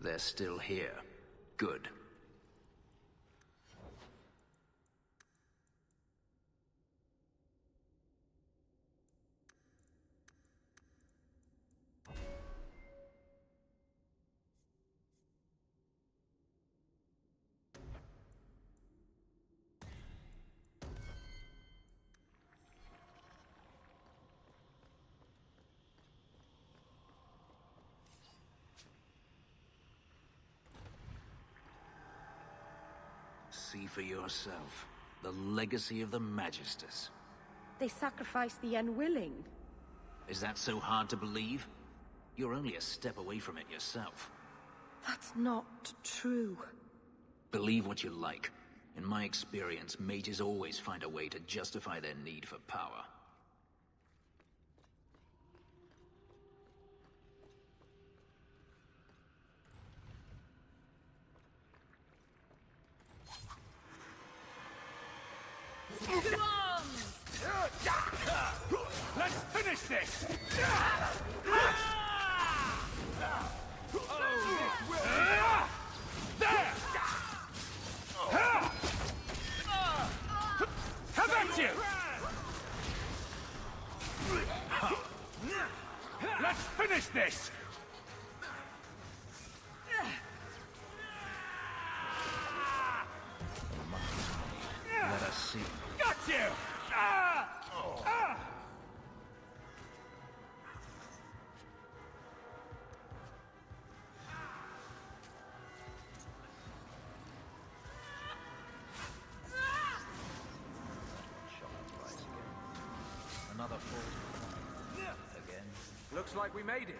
They're still here. Good. See for yourself. The legacy of the Magisters. They sacrifice the unwilling. Is that so hard to believe? You're only a step away from it yourself. That's not true. Believe what you like. In my experience, mages always find a way to justify their need for power. To arms! Let's finish this! There! How about you? Let's finish this! Let us see. Got you! Another fall. Again. Looks like we made it.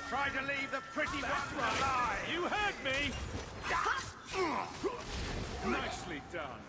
Try to leave the pretty one alive! You heard me! Nicely done.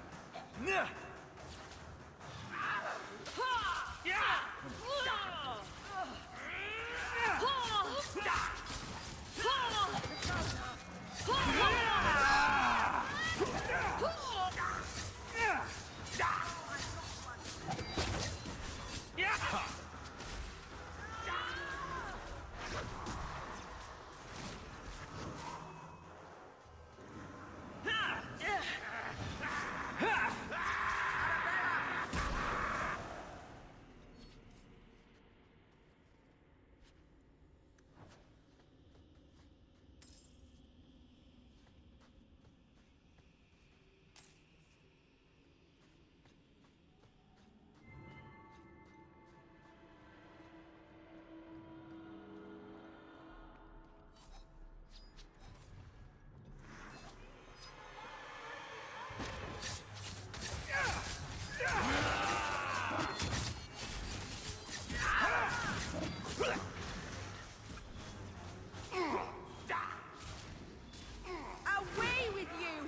Away with you!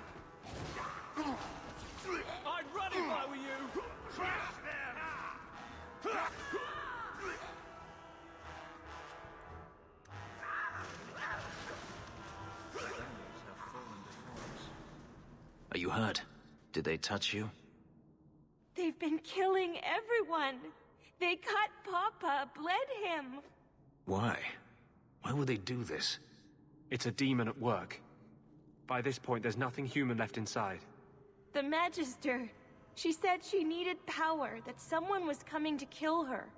I'd run if I were you! Crash them! Are you hurt? Did they touch you? They've been killing everyone. They cut Papa, bled him. Why? Why would they do this? It's a demon at work. By this point, there's nothing human left inside. The Magister. She said she needed power, that someone was coming to kill her.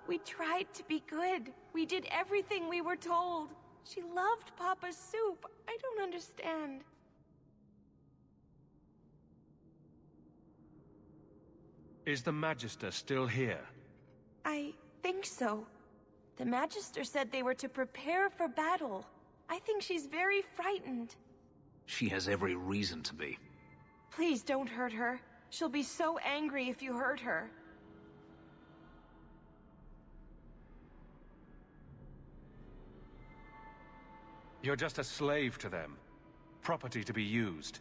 We tried to be good. We did everything we were told. She loved Papa's soup. I don't understand. Is the Magister still here? I think so. The Magister said they were to prepare for battle. I think she's very frightened. She has every reason to be. Please don't hurt her. She'll be so angry if you hurt her. You're just a slave to them. Property to be used.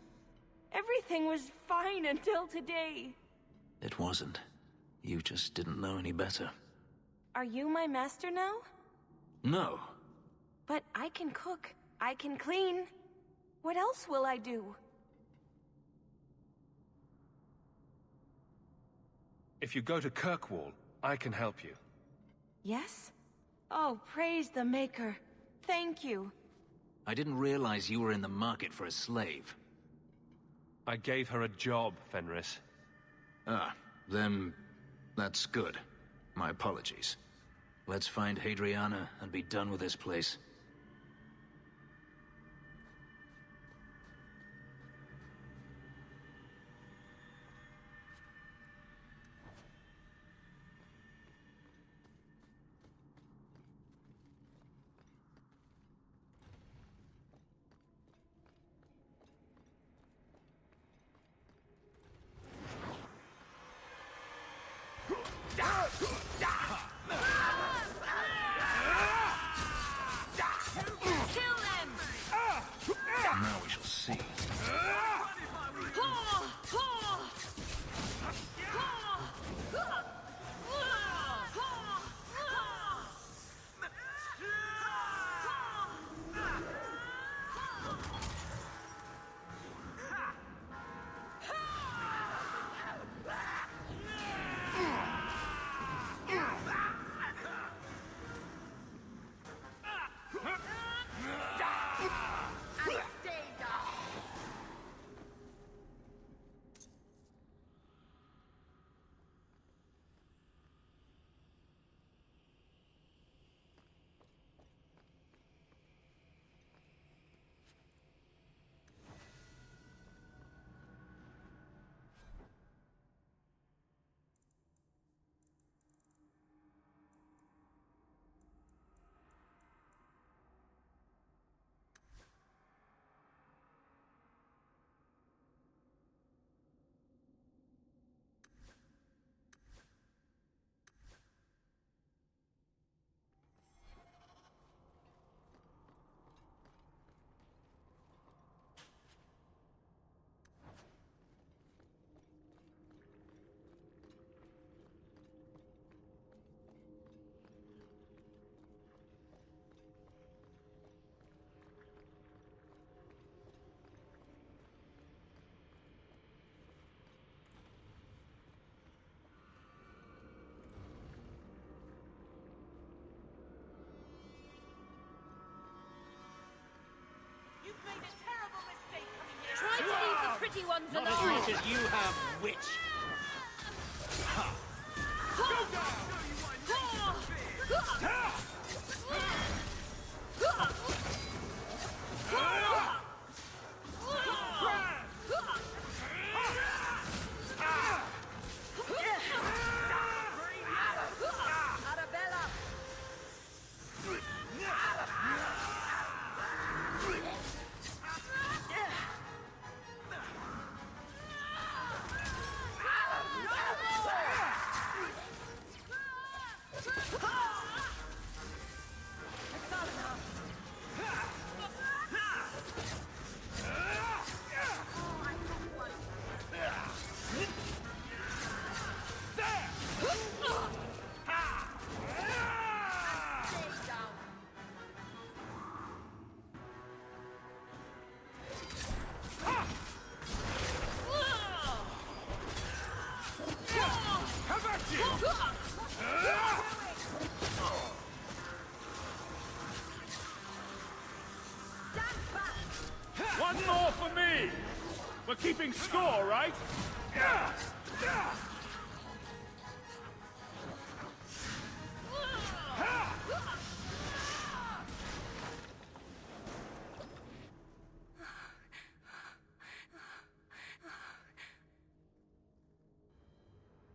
Everything was fine until today. It wasn't. You just didn't know any better. Are you my master now? No. But I can cook. I can clean. What else will I do? If you go to Kirkwall, I can help you. Yes? Oh, praise the Maker. Thank you. I didn't realize you were in the market for a slave. I gave her a job, Fenris. Ah, then that's good. My apologies. Let's find Hadriana and be done with this place. Kill them! Now we shall see. You've made a terrible mistake coming here. Try to leave the pretty ones Not alone. as much as you have, witch. One more for me! We're keeping score, right?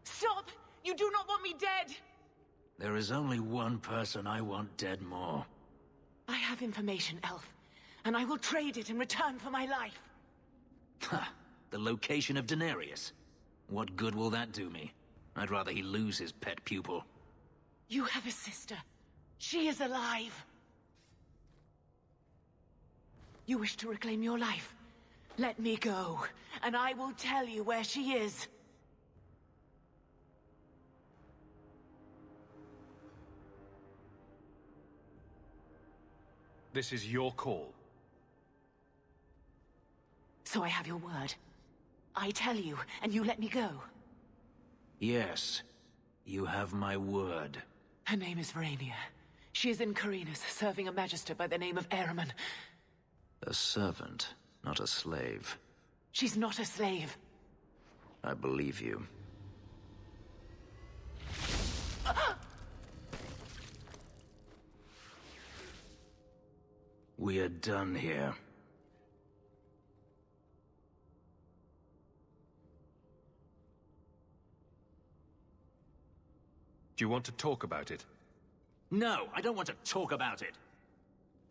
Stop! You do not want me dead! There is only one person I want dead more. I have information, Elf, and I will trade it in return for my life. Ha! The location of Daenerys. What good will that do me? I'd rather he lose his pet pupil. You have a sister. She is alive. You wish to reclaim your life? Let me go, and I will tell you where she is. This is your call. So I have your word. I tell you, and you let me go. Yes, you have my word. Her name is Verania. She is in Carinus, serving a magister by the name of Ahriman. A servant, not a slave. She's not a slave. I believe you. We are done here. Do you want to talk about it? No, I don't want to talk about it.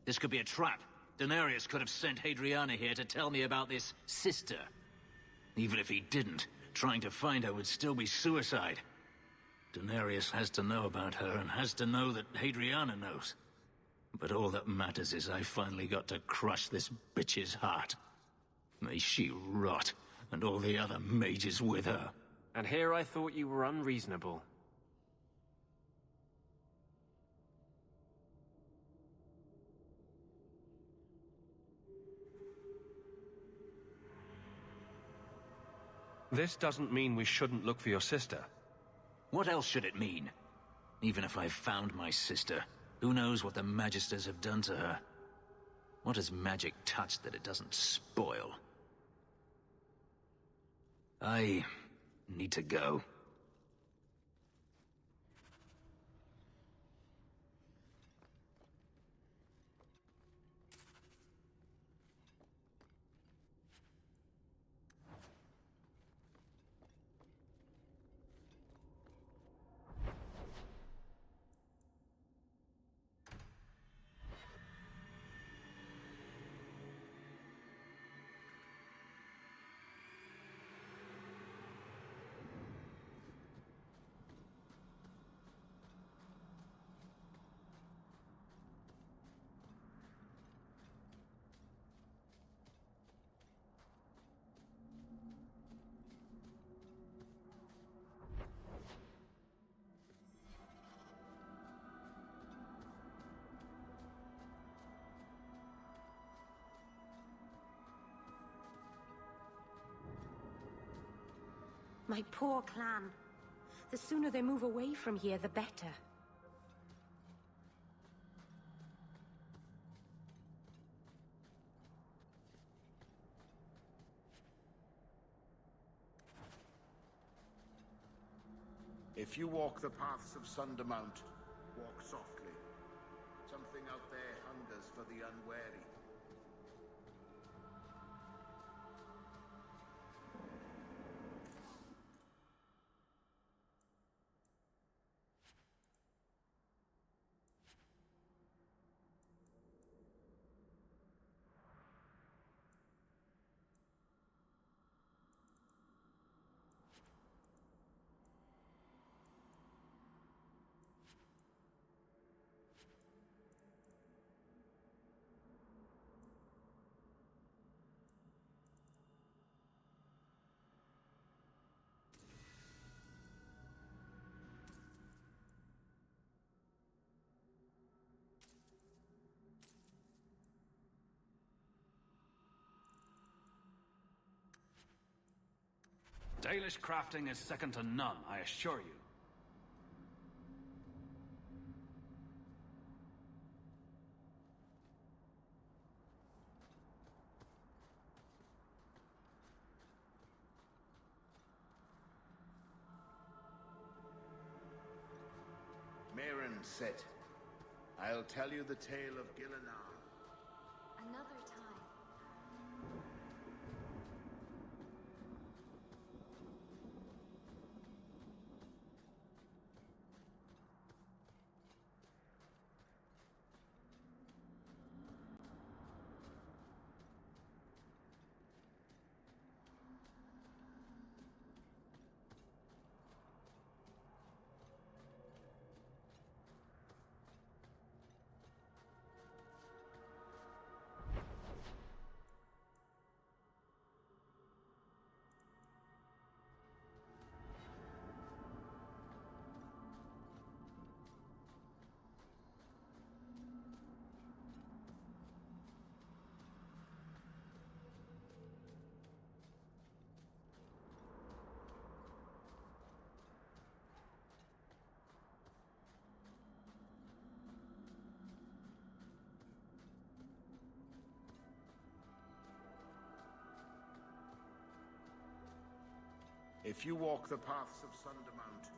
This could be a trap. Denarius could have sent Hadriana here to tell me about this sister. Even if he didn't, trying to find her would still be suicide. Denarius has to know about her and has to know that Hadriana knows. But all that matters is I finally got to crush this bitch's heart. May she rot, and all the other mages with her. And here I thought you were unreasonable. This doesn't mean we shouldn't look for your sister. What else should it mean? Even if I found my sister, who knows what the Magisters have done to her? What has magic touched that it doesn't spoil? I need to go. My poor clan. The sooner they move away from here, the better. If you walk the paths of Sundermount, walk softly. Something out there hungers for the unwary. Dalish crafting is second to none, I assure you. Maren said, I'll tell you the tale of Gillenar. Another time. If you walk the paths of Sundermount,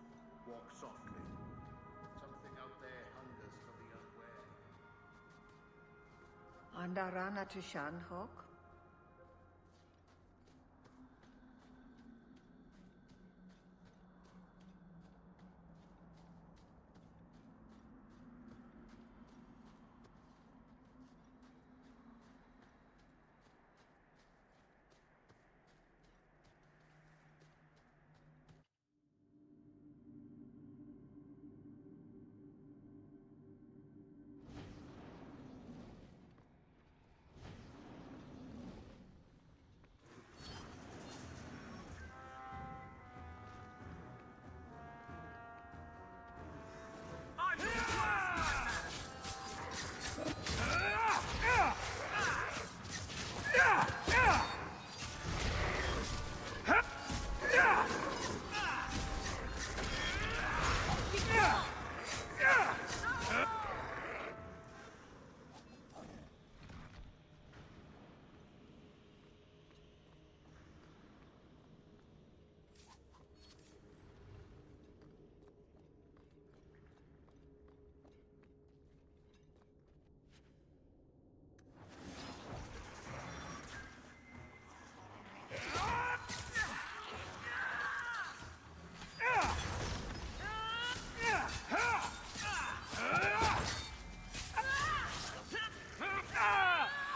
walk softly. Something out there hungers for the unwary. Andarana Tushan, Hawke?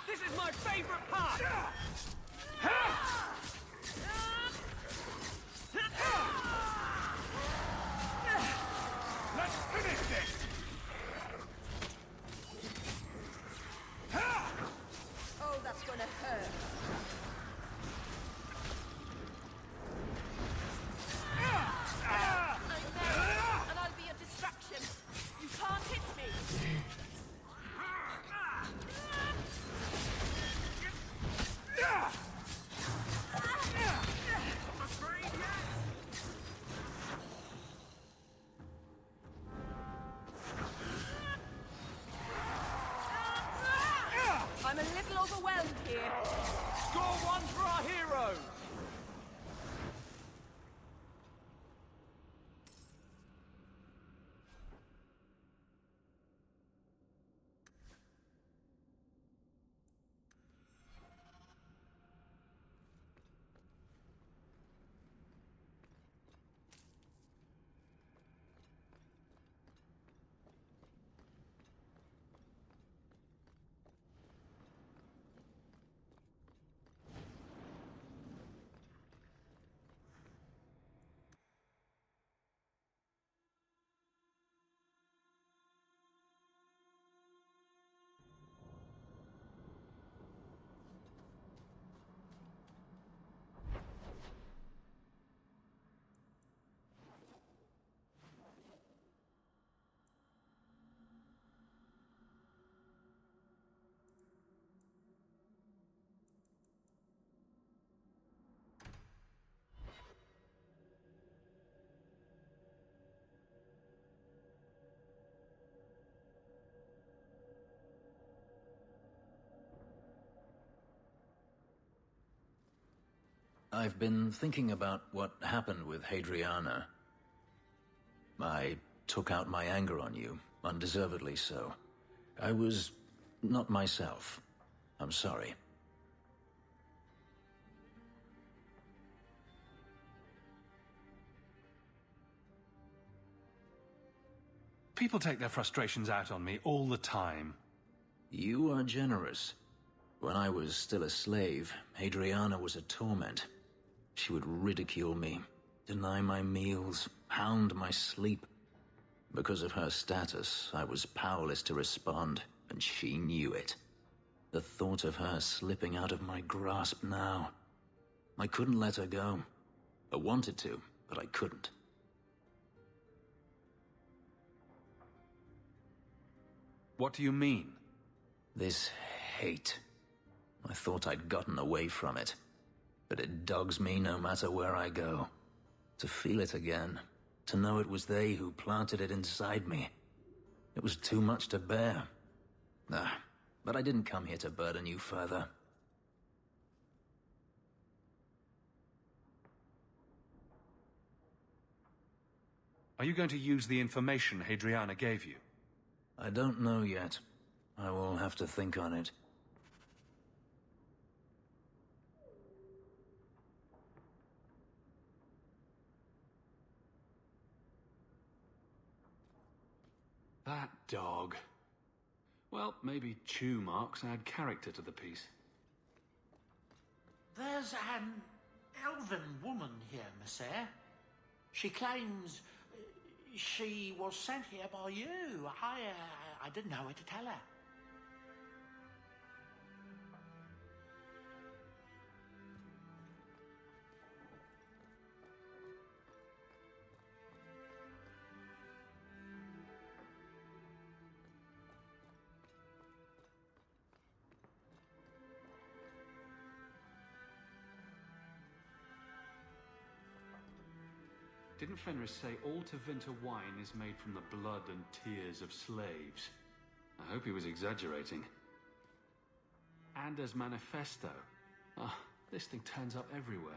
This is my favorite part! Let's finish this! Oh, that's gonna hurt. I'm there, and I'll be a distraction. You can't hit me. I'm a little overwhelmed here. Score one for our heroes! I've been thinking about what happened with Hadriana. I took out my anger on you, undeservedly so. I was not myself. I'm sorry. People take their frustrations out on me all the time. You are generous. When I was still a slave, Hadriana was a torment. She would ridicule me, deny my meals, hound my sleep. Because of her status, I was powerless to respond, and she knew it. The thought of her slipping out of my grasp now. I couldn't let her go. I wanted to, but I couldn't. What do you mean? This hate. I thought I'd gotten away from it. But it dogs me no matter where I go. To feel it again. To know it was they who planted it inside me. It was too much to bear. But I didn't come here to burden you further. Are you going to use the information Hadriana gave you? I don't know yet. I will have to think on it. That dog. Well, maybe chew marks add character to the piece. There's an elven woman here, Monsieur. She claims she was sent here by you. I didn't know where to tell her. Didn't Fenris say all Tevinter wine is made from the blood and tears of slaves? I hope he was exaggerating. And as manifesto. Ah, this thing turns up everywhere.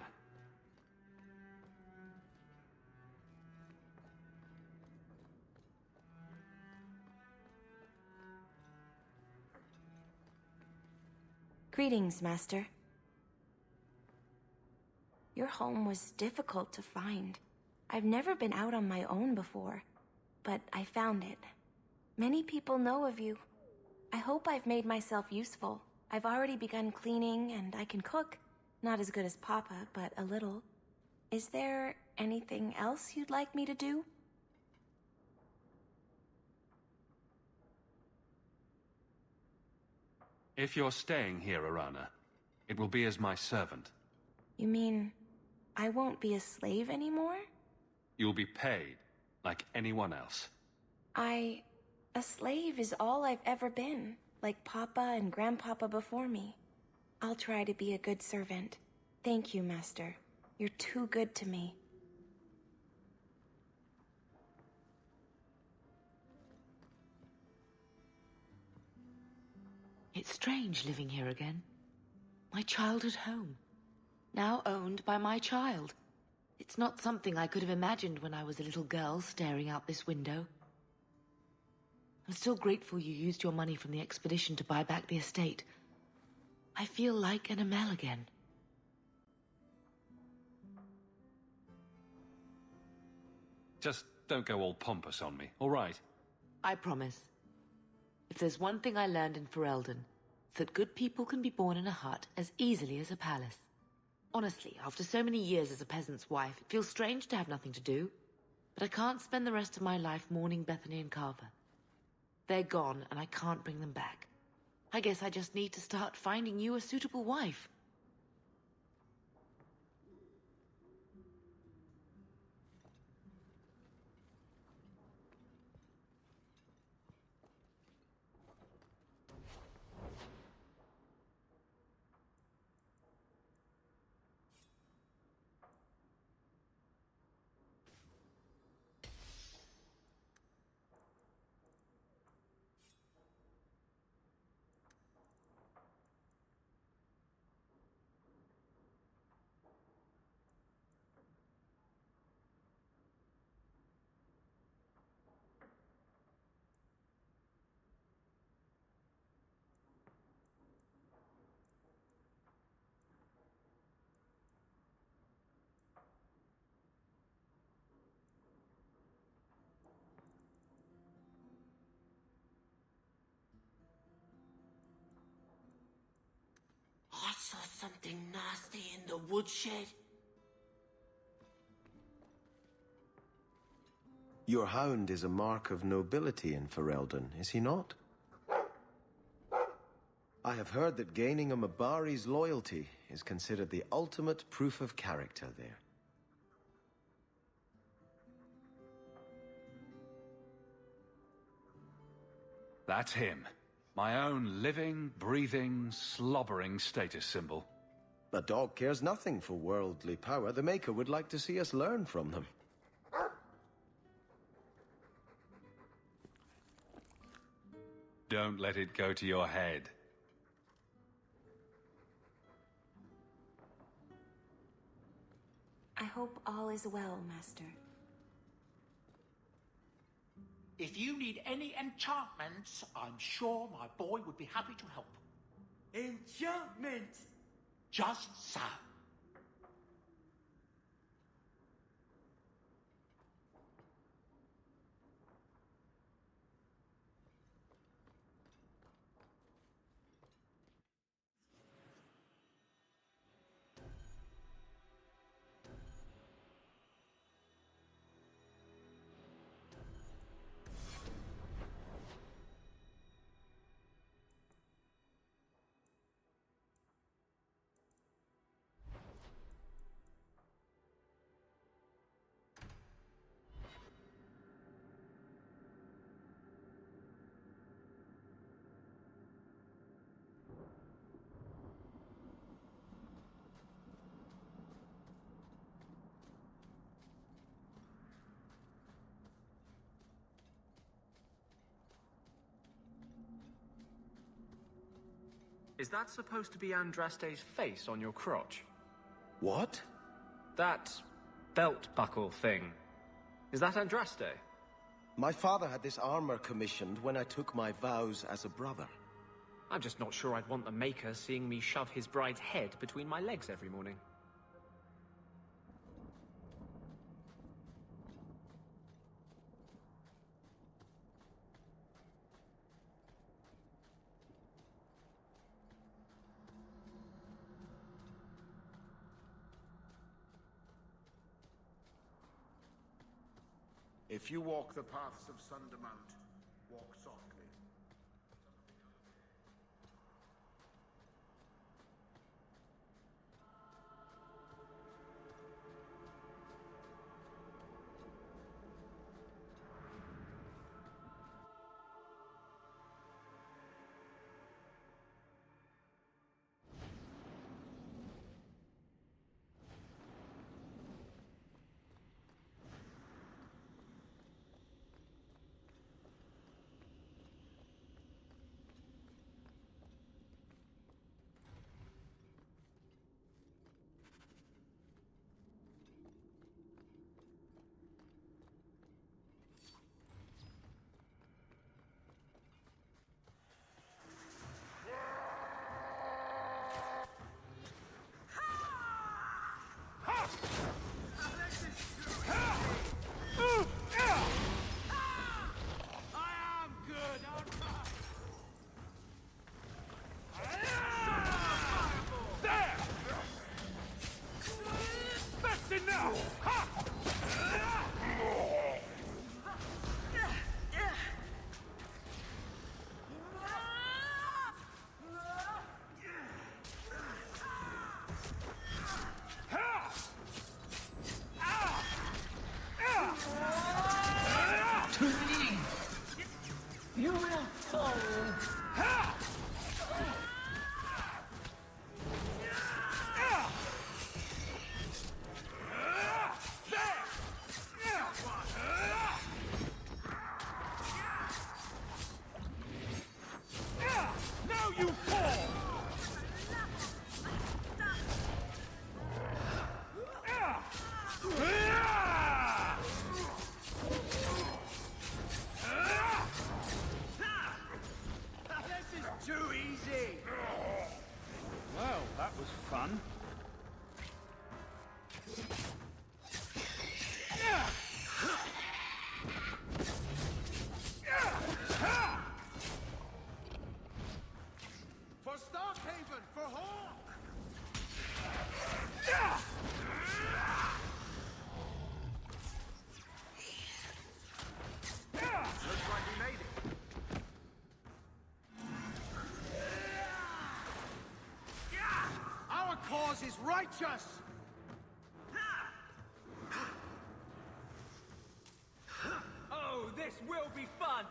Greetings, Master. Your home was difficult to find. I've never been out on my own before, but I found it. Many people know of you. I hope I've made myself useful. I've already begun cleaning, and I can cook. Not as good as Papa, but a little. Is there anything else you'd like me to do? If you're staying here, Arana, it will be as my servant. You mean, I won't be a slave anymore? You'll be paid, like anyone else. A slave is all I've ever been, like Papa and Grandpapa before me. I'll try to be a good servant. Thank you, Master. You're too good to me. It's strange living here again. My childhood home. Now owned by my child. It's not something I could have imagined when I was a little girl staring out this window. I'm still grateful you used your money from the expedition to buy back the estate. I feel like an Amel again. Just don't go all pompous on me, all right? I promise. If there's one thing I learned in Ferelden, it's that good people can be born in a hut as easily as a palace. Honestly, after so many years as a peasant's wife, it feels strange to have nothing to do. But I can't spend the rest of my life mourning Bethany and Carver. They're gone, and I can't bring them back. I guess I just need to start finding you a suitable wife. I saw something nasty in the woodshed. Your hound is a mark of nobility in Ferelden, is he not? I have heard that gaining a Mabari's loyalty is considered the ultimate proof of character there. That's him. My own living, breathing, slobbering status symbol. A dog cares nothing for worldly power. The Maker would like to see us learn from them. Don't let it go to your head. I hope all is well, Master. If you need any enchantments, I'm sure my boy would be happy to help. Enchantment! Just so. Is that supposed to be Andraste's face on your crotch? What? That belt buckle thing. Is that Andraste? My father had this armor commissioned when I took my vows as a brother. I'm just not sure I'd want the Maker seeing me shove his bride's head between my legs every morning. If you walk the paths of Sundermount, walk softly. You will fall. Now you fall! This is too easy! Well, that was fun. For Starkhaven, for Hawke! Looks like we made it. Our cause is righteous! Oh, this will be fun!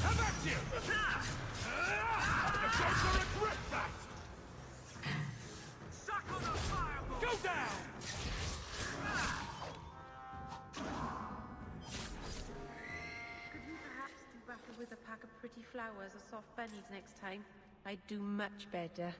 How about you? I'm going to regret that! Suck on the fireball! Go down! Could you perhaps do battle with a pack of pretty flowers or soft bunnies next time? I'd do much better.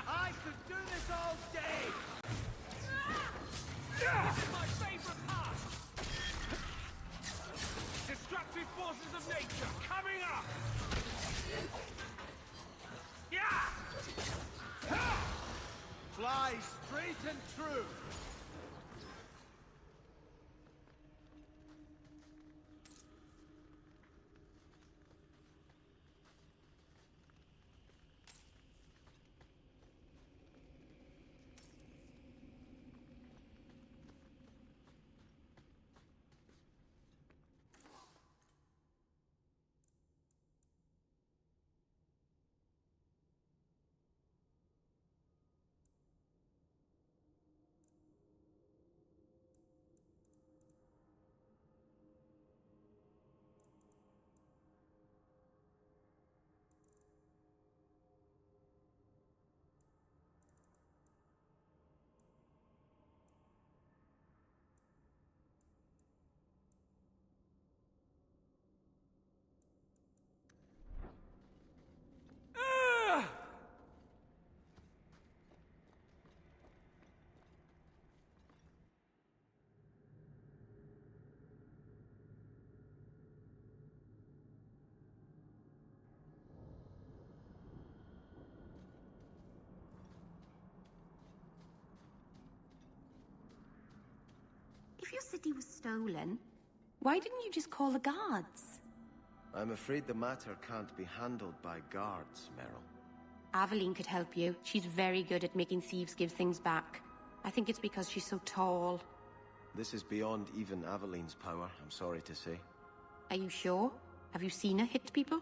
I could do this all day! This is my favorite part! Destructive forces of nature coming up! Fly straight and true! If your city was stolen, why didn't you just call the guards? I'm afraid the matter can't be handled by guards, Meryl. Aveline could help you. She's very good at making thieves give things back. I think it's because she's so tall. This is beyond even Aveline's power, I'm sorry to say. Are you sure? Have you seen her hit people?